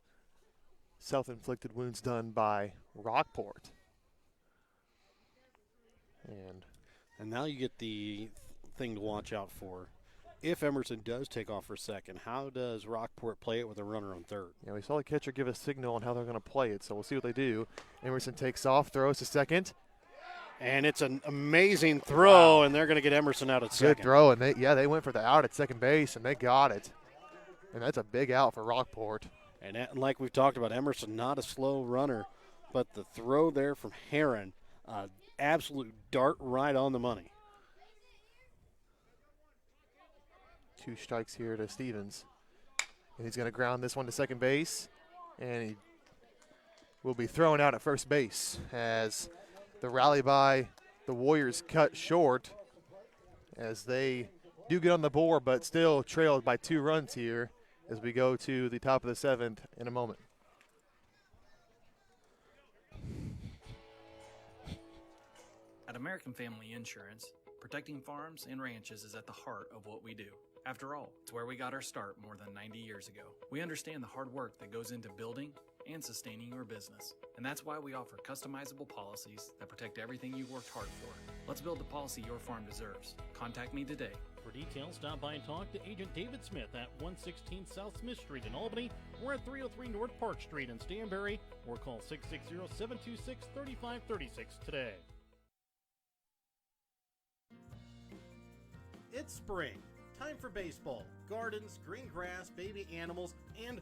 D: self-inflicted wounds done by Rockport.
G: And now you get the thing to watch out for. If Emerson does take off for second, how does Rockport play it with a runner on third?
D: Yeah, we saw the catcher give a signal on how they're going to play it, so we'll see what they do. Emerson takes off, throws to second.
G: And it's an amazing throw, and they're going to get Emerson out at second.
D: Good throw, and they went for the out at second base, and they got it. And that's a big out for Rockport.
G: And like we've talked about, Emerson not a slow runner, but the throw there from Heron, absolute dart right on the money.
D: 2 strikes here to Stevens. And he's going to ground this one to second base. And he will be thrown out at first base as the rally by the Warriors cut short as they do get on the board, but still trailed by 2 runs here as we go to the top of the 7th in a moment.
E: At American Family Insurance, protecting farms and ranches is at the heart of what we do. After all, it's where we got our start more than 90 years ago. We understand the hard work that goes into building and sustaining your business, and that's why we offer customizable policies that protect everything you've worked hard for. Let's build the policy your farm deserves. Contact me today.
F: For details, stop by and talk to Agent David Smith at 116 South Smith Street in Albany, or at 303 North Park Street in Stanberry, or call 660-726-3536 today.
B: It's spring. Time for baseball, gardens, green grass, baby animals, and,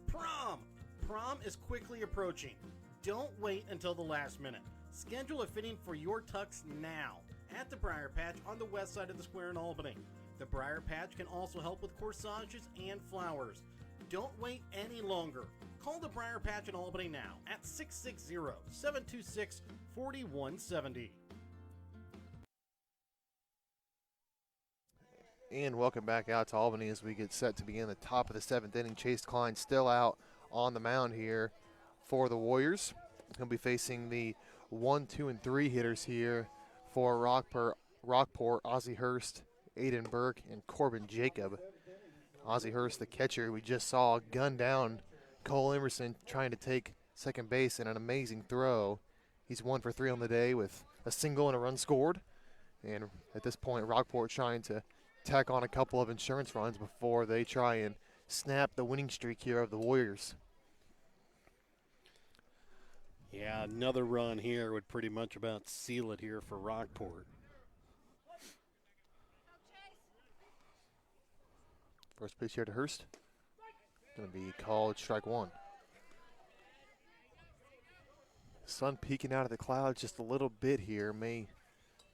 B: prom! Prom is quickly approaching. Don't wait until the last minute. Schedule a fitting for your tux now at the Briar Patch on the west side of the square in Albany. The Briar Patch can also help with corsages and flowers. Don't wait any longer. Call the Briar Patch in Albany now at 660-726-4170.
D: And welcome back out to Albany as we get set to begin the top of the 7th inning. Chase Klein still out on the mound here for the Warriors. He'll be facing the 1, 2, and 3 hitters here for Rockport, Ozzie Hurst, Aiden Burke, and Corbin Jacob. Ozzie Hurst, the catcher, we just saw gun down Cole Emerson trying to take second base in an amazing throw. He's 1 for 3 on the day with a single and a run scored. And at this point, Rockport trying to tack on a couple of insurance runs before they try and snap the winning streak here of the Warriors.
G: Yeah, another run here would pretty much about seal it here for Rockport.
D: First pitch here to Hurst. Going to be called strike 1. Sun peeking out of the clouds just a little bit here may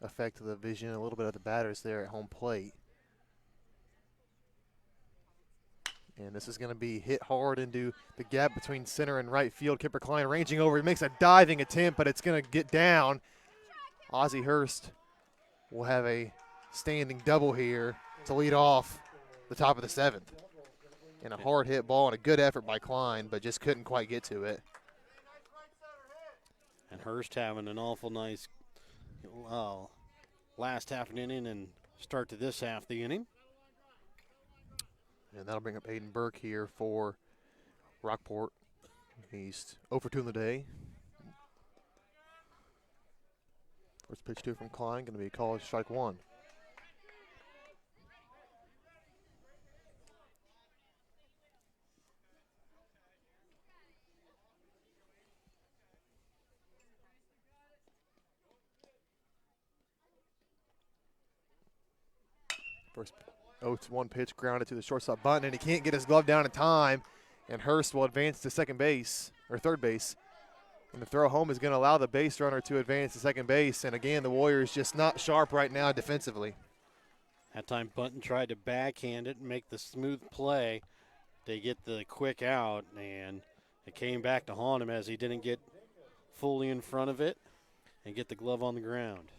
D: affect the vision a little bit of the batters there at home plate. And this is going to be hit hard into the gap between center and right field. Kipper Klein ranging over. He makes a diving attempt, but it's going to get down. Ozzie Hurst will have a standing double here to lead off the top of the 7th. And a hard hit ball and a good effort by Klein, but just couldn't quite get to it.
G: And Hurst having an awful nice last half an inning and start to this half the inning.
D: And that'll bring up Aiden Burke here for Rockport. He's 0 for 2 in the day. First pitch 2 from Klein, going to be called strike 1. First 0-1 pitch grounded to the shortstop button, and he can't get his glove down in time. And Hurst will advance to second base, or third base. And the throw home is going to allow the base runner to advance to second base. And again, the Warriors just not sharp right now defensively.
G: That time Button tried to backhand it and make the smooth play to get the quick out, and it came back to haunt him as he didn't get fully in front of it and get the glove on the ground.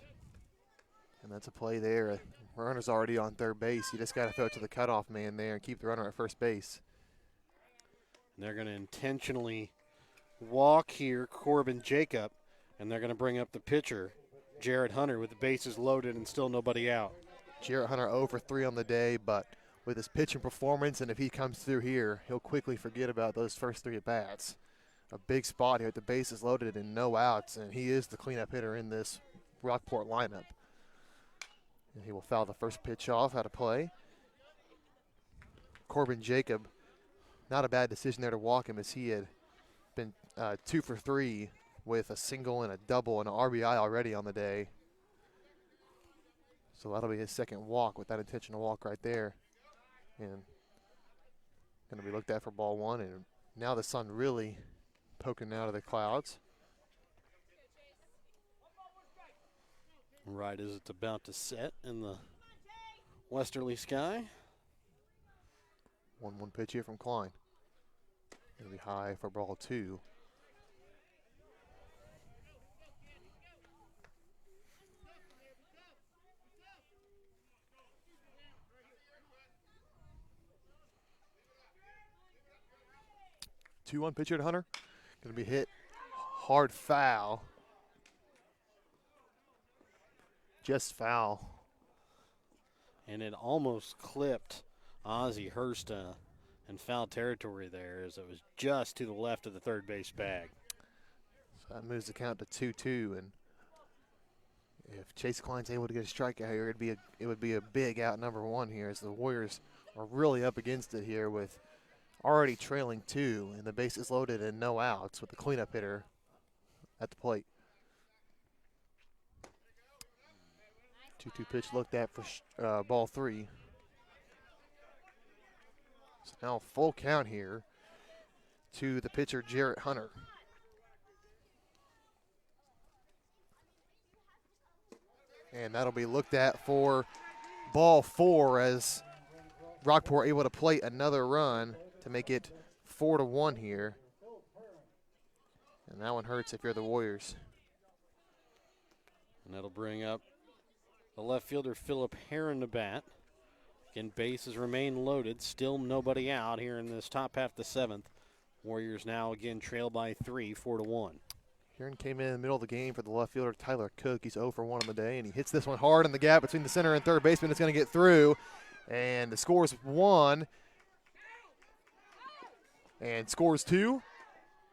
D: And that's a play there. Runner's already on third base. You just got to throw it to the cutoff man there and keep the runner at first base.
G: And they're going to intentionally walk here Corbin Jacob, and they're going to bring up the pitcher, Jarrett Hunter with the bases loaded and still nobody out.
D: Jarrett Hunter 0 for 3 on the day, but with his pitching performance, and if he comes through here, he'll quickly forget about those first 3 at-bats. A big spot here with the bases loaded and no outs, and he is the cleanup hitter in this Rockport lineup. And he will foul the first pitch off out of play. Corbin Jacob, not a bad decision there to walk him, as he had been 2 for 3 with a single and a double and an RBI already on the day. So that'll be his second walk with that intentional walk right there. And going to be looked at for ball 1. And now the sun really poking out of the clouds.
G: Right as it's about to set in the westerly sky.
D: 1-1 pitch here from Klein. Going to be high for ball 2. Two-one pitcher to Hunter. Going to be hit hard foul. Just foul.
G: And it almost clipped Ozzie Hurst in foul territory there, as it was just to the left of the third base bag.
D: So that moves the count to 2-2, and if Chase Klein's able to get a strikeout here, it would be a big out number 1 here, as the Warriors are really up against it here with already trailing 2, and the bases loaded and no outs with the cleanup hitter at the plate. 2-2 pitch looked at for ball 3. So now full count here to the pitcher, Jarrett Hunter. And that'll be looked at for ball 4, as Rockport able to plate another run to make it 4-1 here. And that one hurts if you're the Warriors.
G: And that'll bring up the left fielder, Philip Heron, to bat. Again, bases remain loaded. Still nobody out here in this top half of the 7th. Warriors now again trail by 3, 4-1.
D: Heron came in the middle of the game for the left fielder, Tyler Cook. He's 0 for 1 on the day, and he hits this one hard in the gap between the center and third baseman. It's going to get through, and the score is 1. And scores 2.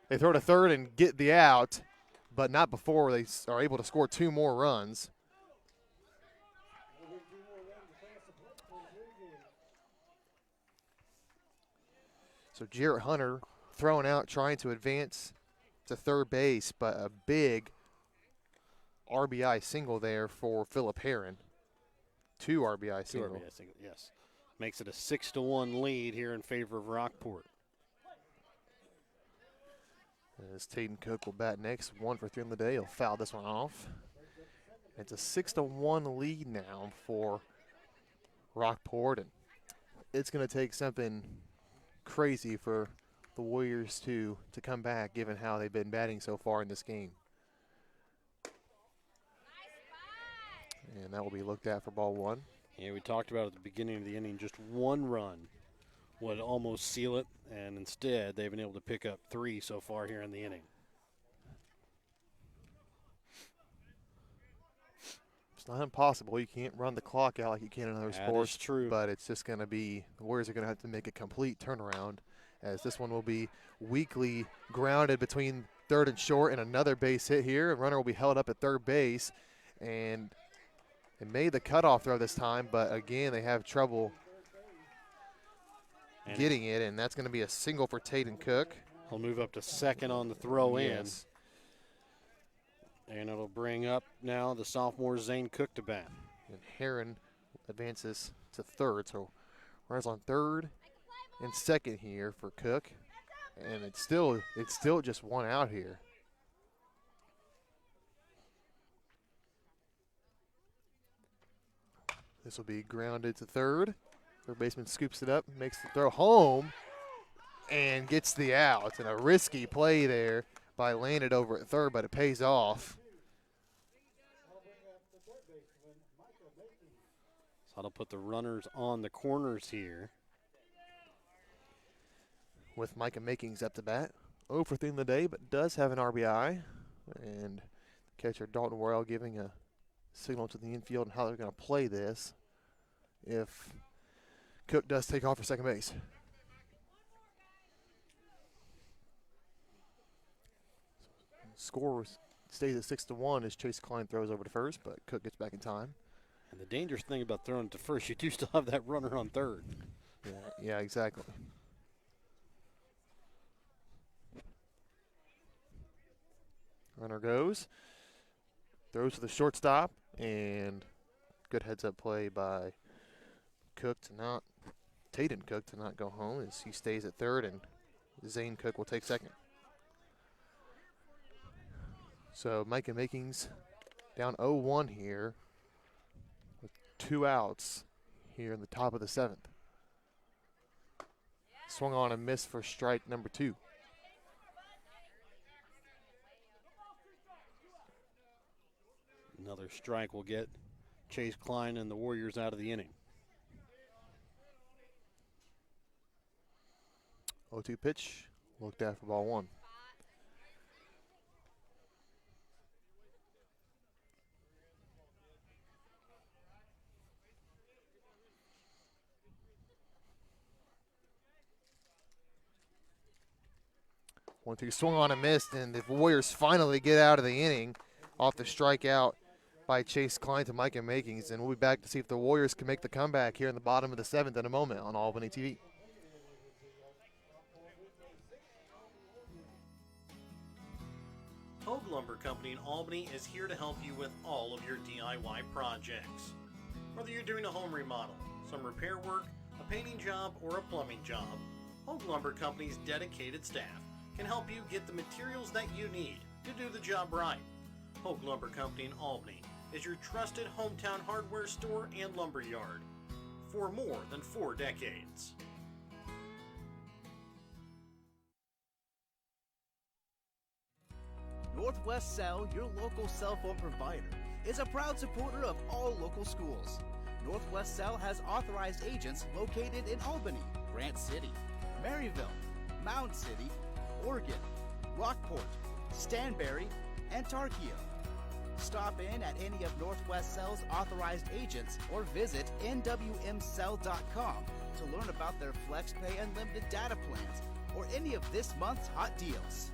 D: They throw to third and get the out, but not before they are able to score 2 more runs. So Jarrett Hunter thrown out, trying to advance to third base, but a big RBI single there for Philip Heron. 2 RBI single.
G: 2 RBI single, yes. Makes it a 6-1 lead here in favor of Rockport.
D: As Taden Cook will bat next, 1 for 3 on the day. He'll foul this one off. It's a 6-1 lead now for Rockport, and it's going to take something crazy for the Warriors to come back, given how they've been batting so far in this game. And that will be looked at for ball 1.
G: Yeah, we talked about at the beginning of the inning, just 1 run would almost seal it, and instead they've been able to pick up 3 so far here in the inning.
D: It's not impossible. You can't run the clock out like you can in other sports.
G: That is true.
D: But it's just going to be, the Warriors are going to have to make a complete turnaround, as this one will be weakly grounded between third and short, and another base hit here. A runner will be held up at third base, and they made the cutoff throw this time, but again, they have trouble getting it, and that's going to be a single for Taden Cook.
G: He'll move up to second on the throw
D: Yes.
G: in. And it'll bring up now the sophomore Zane Cook to bat.
D: And Heron advances to third, so runners on third and second here for Cook, and it's still just 1 out here. This will be grounded to third. Third baseman scoops it up, makes the throw home, and gets the out. And a risky play there by Landed over at third, but it pays off.
G: So that'll put the runners on the corners here.
D: With Micah Makings up to bat. 0 for 3 in the day, but does have an RBI. And catcher Dalton Worrell giving a signal to the infield and how they're going to play this if Cook does take off for second base. Score stays at 6-1 as Chase Klein throws over to first, but Cook gets back in time.
G: And the dangerous thing about throwing to first, you do still have that runner on third.
D: Yeah, exactly. Runner goes, throws to the shortstop, and good heads-up play by Taden Cook to not go home as he stays at third, and Zane Cook will take second. So Micah Makings down 0-1 here with 2 outs here in the top of the 7th. Swung on and missed for strike number 2.
G: Another strike will get Chase Klein and the Warriors out of the inning.
D: 0-2 pitch, looked at for ball 1. One, two, swung on and missed, and the Warriors finally get out of the inning off the strikeout by Chase Klein to Micah Makings, and we'll be back to see if the Warriors can make the comeback here in the bottom of the 7th in a moment on Albany TV.
B: Hogue Lumber Company in Albany is here to help you with all of your DIY projects. Whether you're doing a home remodel, some repair work, a painting job, or a plumbing job, Hogue Lumber Company's dedicated staff can help you get the materials that you need to do the job right. Hogue Lumber Company in Albany is your trusted hometown hardware store and lumber yard for more than 4 decades.
H: Northwest Cell, your local cell phone provider, is a proud supporter of all local schools. Northwest Cell has authorized agents located in Albany, Grant City, Maryville, Mound City, Oregon, Rockport, Stanberry, and Tarkio. Stop in at any of Northwest Cell's authorized agents or visit nwmcell.com to learn about their FlexPay unlimited data plans or any of this month's hot deals.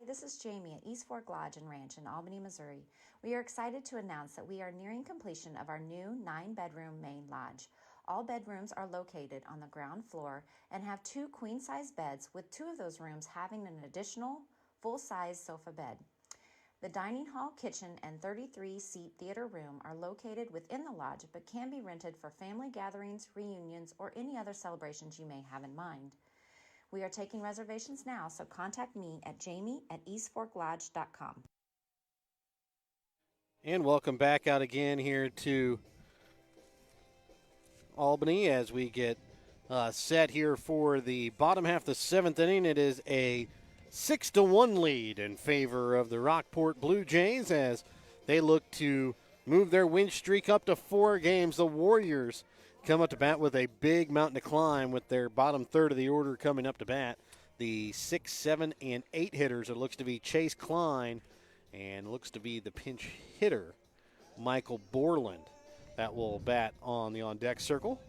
I: This is Jamie at East Fork Lodge and Ranch in Albany, Missouri. We are excited to announce that we are nearing completion of our new 9-bedroom main lodge. All bedrooms are located on the ground floor and have 2 queen-size beds, with 2 of those rooms having an additional full-size sofa bed. The dining hall, kitchen, and 33-seat theater room are located within the lodge but can be rented for family gatherings, reunions, or any other celebrations you may have in mind. We are taking reservations now, so contact me at jamie@eastforklodge.com.
G: And welcome back out again here to Albany as we get set here for the bottom half of the 7th inning. It is a 6-1 lead in favor of the Rockport Blue Jays as they look to move their win streak up to 4 games. The Warriors come up to bat with a big mountain to climb with their bottom third of the order coming up to bat. The 6, 7, and 8 hitters, it looks to be Chase Klein and looks to be the pinch hitter, Michael Borland, that will bat on the on-deck circle.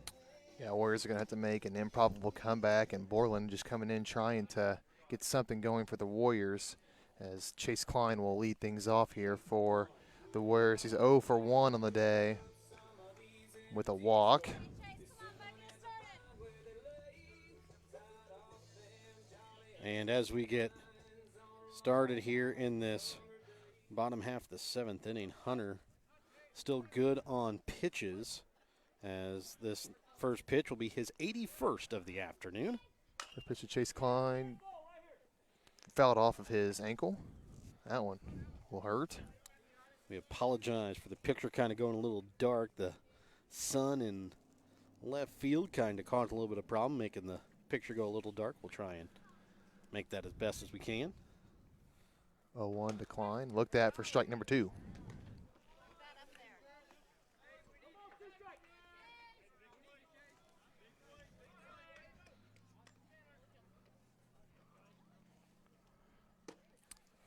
D: Yeah, Warriors are going to have to make an improbable comeback, and Borland just coming in trying to get something going for the Warriors as Chase Klein will lead things off here for the Warriors. He's 0 for 1 on the day with a walk.
G: And as we get started here in this bottom half of the 7th inning, Hunter still good on pitches as this first pitch will be his 81st of the afternoon.
D: The pitch to Chase Klein fouled off of his ankle. That one will hurt.
G: We apologize for the picture kind of going a little dark. The sun in left field kind of caused a little bit of problem, making the picture go a little dark. We'll try and make that as best as we can.
D: 0-1 decline. Looked at for strike number 2.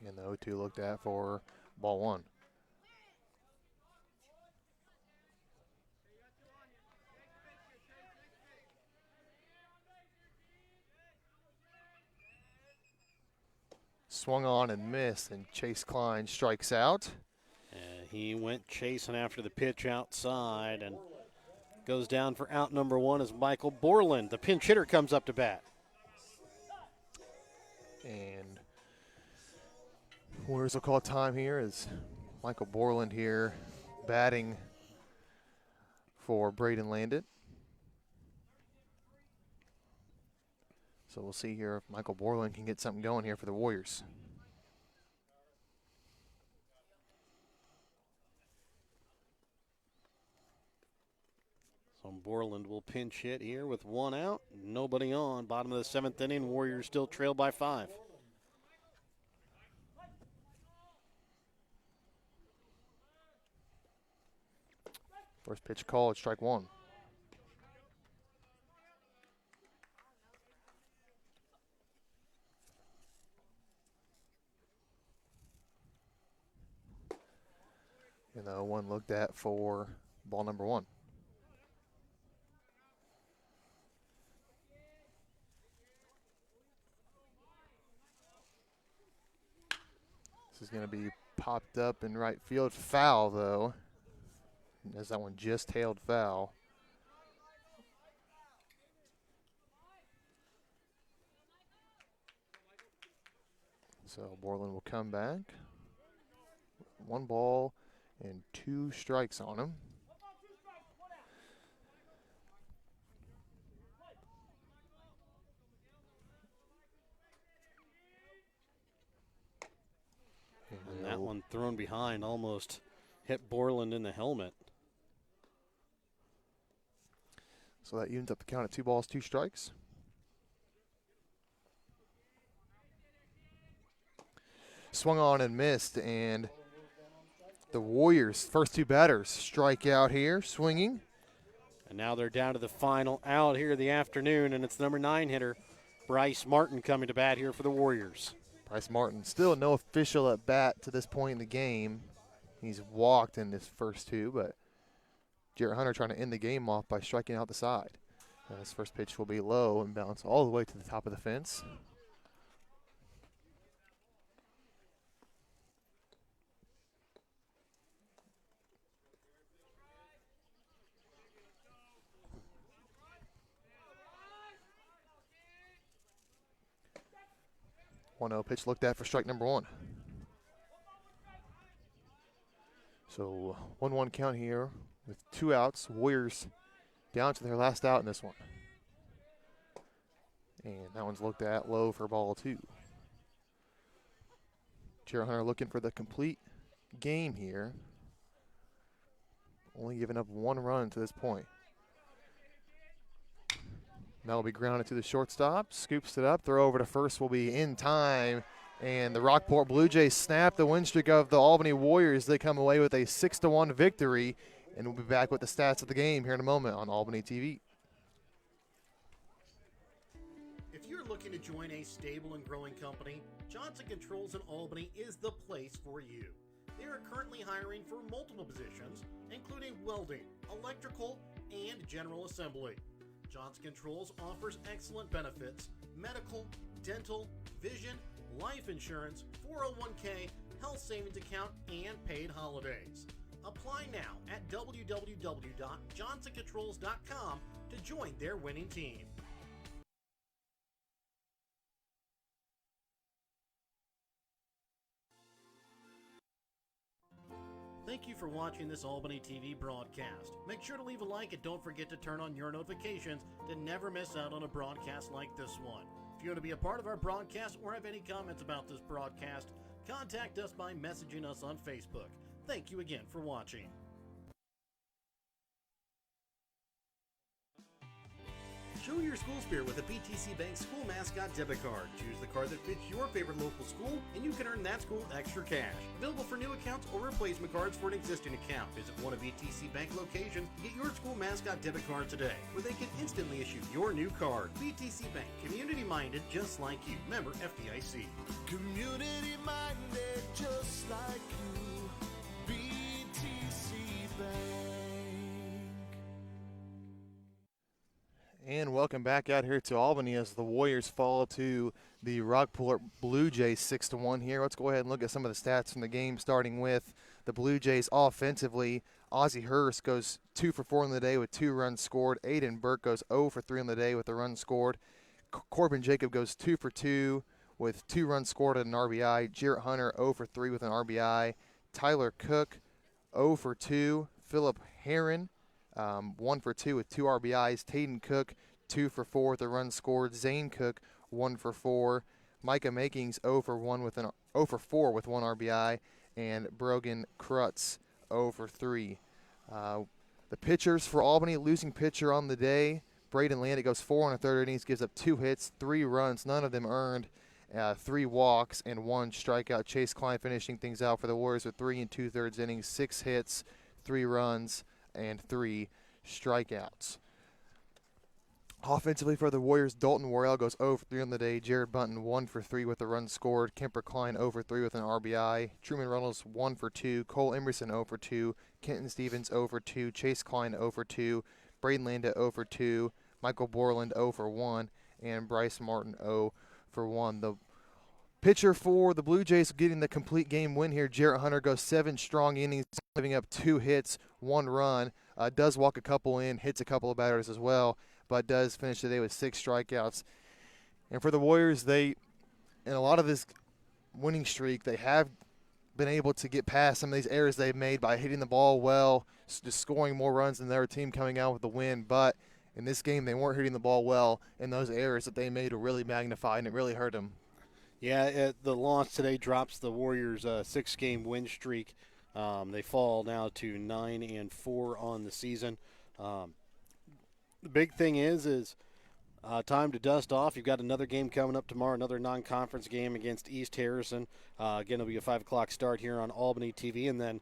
D: And the 0-2 looked at for ball 1. Swung on and missed, and Chase Klein strikes out.
G: And he went chasing after the pitch outside and goes down for out number one as Michael Borland, the pinch hitter, comes up to bat.
D: And Warriors will call time here as Michael Borland here batting for Braden Landon. So we'll see here if Michael Borland can get something going here for the Warriors.
G: So Borland will pinch hit here with one out, nobody on. Bottom of the seventh inning, Warriors still trail by 5.
D: First pitch called, strike one. And the 0-1 looked at for ball number one. This is going to be popped up in right field. Foul, though, as that one just tailed foul. So Borland will come back. 1 ball and 2 strikes on him.
G: And that one thrown behind almost hit Borland in the helmet.
D: So that evens up the count at 2 balls, 2 strikes. Swung on and missed, and the Warriors' first 2 batters strike out here, swinging.
G: And now they're down to the final out here in the afternoon, and it's number 9 hitter, Bryce Martin, coming to bat here for the Warriors.
D: Bryce Martin, still no official at bat to this point in the game. He's walked in his first 2, but Jarrett Hunter trying to end the game off by striking out the side. And his first pitch will be low and bounce all the way to the top of the fence. One-0 pitch looked at for strike number one. So 1-1 count here with 2 outs. Warriors down to their last out in this one. And that one's looked at low for ball 2. Jarrett Hunter looking for the complete game here. Only giving up 1 run to this point. That will be grounded to the shortstop. Scoops it up. Throw over to first will be in time. And the Rockport Blue Jays snap the win streak of the Albany Warriors. They come away with a 6-1 victory. And we'll be back with the stats of the game here in a moment on Albany TV.
B: If you're looking to join a stable and growing company, Johnson Controls in Albany is the place for you. They are currently hiring for multiple positions, including welding, electrical, and general assembly. Johnson Controls offers excellent benefits: medical, dental, vision, life insurance, 401k, health savings account, and paid holidays. Apply now at www.johnsoncontrols.com to join their winning team. Thank you for watching this Albany TV broadcast. Make sure to leave a like and don't forget to turn on your notifications to never miss out on a broadcast like this one. If you want to be a part of our broadcast or have any comments about this broadcast, contact us by messaging us on Facebook. Thank you again for watching. Show your school spirit with a BTC Bank school mascot debit card. Choose the card that fits your favorite local school, and you can earn that school extra cash. Available for new accounts or replacement cards for an existing account. Visit one of BTC Bank locations and get your school mascot debit card today, where they can instantly issue your new card. BTC Bank, community-minded just like you. Member FDIC.
C: Community-minded just like you. BTC Bank.
D: And welcome back out here to Albany as the Warriors fall to the Rockport Blue Jays 6-1 here. Let's go ahead and look at some of the stats from the game, starting with the Blue Jays offensively. Ozzie Hurst goes 2 for 4 on the day with 2 runs scored. Aiden Burke goes 0 for 3 on the day with a run scored. Corbin Jacob goes 2 for 2 with 2 runs scored and an RBI. Jarrett Hunter 0 for 3 with an RBI. Tyler Cook 0 for 2. Philip Heron 1 for 2 with 2 RBIs. Tayden Cook 2 for 4 with a run scored. Zane Cook 1 for 4. Micah Makings 0 for 4 with 1 RBI, and Brogan Krutz 0 for 3. The pitchers for Albany, losing pitcher on the day, Braden Landit goes 4 and a third innings, gives up 2 hits, 3 runs, none of them earned, 3 walks, and 1 strikeout. Chase Klein finishing things out for the Warriors with 3 2/3 innings, 6 hits, 3 runs, and 3 strikeouts. Offensively for the Warriors, Dalton Worrell goes 0 for 3 on the day. Jared Bunton 1 for 3 with a run scored. Kemper Klein 0 for 3 with an RBI. Truman Reynolds 1 for 2. Cole Emerson 0 for 2. Kenton Stevens 0 for 2. Chase Klein 0 for 2. Braden Landit 0 for 2. Michael Borland 0 for 1. And Bryce Martin 0 for 1. The pitcher for the Blue Jays getting the complete game win here, Jarrett Hunter, goes 7 strong innings, giving up 2 hits, 1 run. Does walk a couple in, hits a couple of batters as well, but does finish the day with 6 strikeouts. And for the Warriors, in a lot of this winning streak, they have been able to get past some of these errors they've made by hitting the ball well, just scoring more runs than their team coming out with the win. But in this game, they weren't hitting the ball well, and those errors that they made were really magnified, and it really hurt them.
G: Yeah, the loss today drops the Warriors' 6-game win streak. They fall now to 9-4 on the season. The big thing is time to dust off. You've got another game coming up tomorrow, another non-conference game against East Harrison. Again, it'll be a 5 o'clock start here on Albany TV. And then,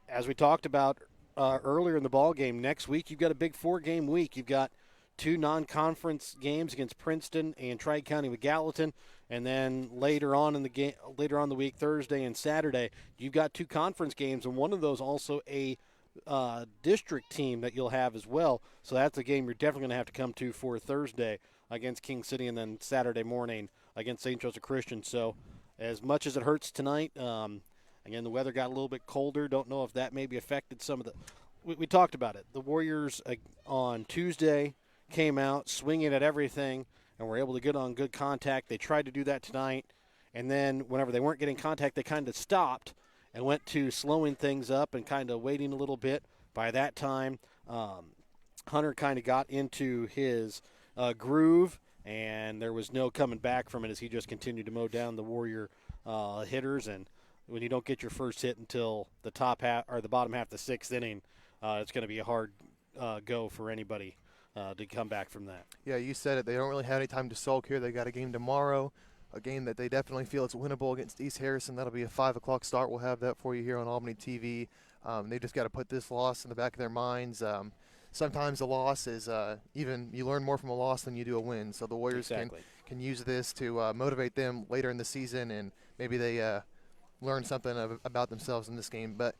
G: as we talked about earlier in the ball game, next week you've got a big 4-game week. You've got 2 non-conference games against Princeton and Tri-County with Gallatin. And then later on in the week, Thursday and Saturday, you've got 2 conference games, and one of those also a district team that you'll have as well. So that's a game you're definitely going to have to come to for Thursday against King City, and then Saturday morning against St. Joseph Christian. So as much as it hurts tonight, again, the weather got a little bit colder. Don't know if that maybe affected some of the – we talked about it. The Warriors on Tuesday came out swinging at everything and were able to get on good contact. They tried to do that tonight, and then whenever they weren't getting contact, they kind of stopped and went to slowing things up and kind of waiting a little bit. By that time, Hunter kind of got into his groove, and there was no coming back from it as he just continued to mow down the Warrior hitters. And when you don't get your first hit until the top half or the bottom half of the 6th inning, it's going to be a hard go for anybody to come back from that.
D: Yeah, you said it. They don't really have any time to sulk here. They got a game tomorrow, a game that they definitely feel it's winnable against East Harrison. That'll be a 5 o'clock start. We'll have that for you here on Albany TV. They just got to put this loss in the back of their minds. Sometimes a loss is even you learn more from a loss than you do a win. So the Warriors can use this to motivate them later in the season, and maybe they learn something about themselves in this game. But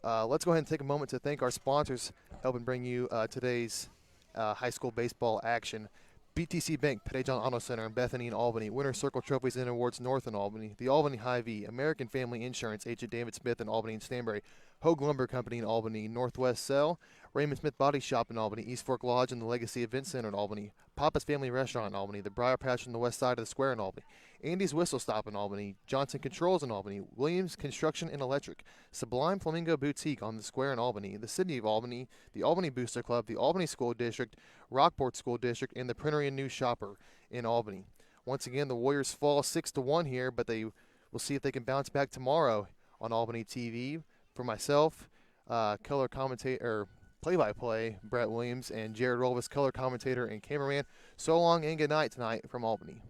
D: let's go ahead and take a moment to thank our sponsors helping bring you today's high school baseball action. BTC Bank, Petty John Auto Center in Bethany and Albany, Winter Circle Trophies and Awards North in Albany, the Albany Hy-Vee, American Family Insurance, Agent David Smith in Albany and Stanbury, Hogue Lumber Company in Albany, Northwest Cell, Raymond Smith Body Shop in Albany, East Fork Lodge and the Legacy Event Center in Albany, Papa's Family Restaurant in Albany, the Briar Patch on the west side of the square in Albany, Andy's Whistle Stop in Albany, Johnson Controls in Albany, Williams Construction and Electric, Sublime Flamingo Boutique on the square in Albany, the City of Albany, the Albany Booster Club, the Albany School District, Rockport School District, and the Printer and News Shopper in Albany. Once again, the Warriors fall 6-1 here, but they will see if they can bounce back tomorrow on Albany TV. For myself, color commentator, play-by-play, Brett Williams, and Jared Rolvis, color commentator and cameraman. So long and good night tonight from Albany.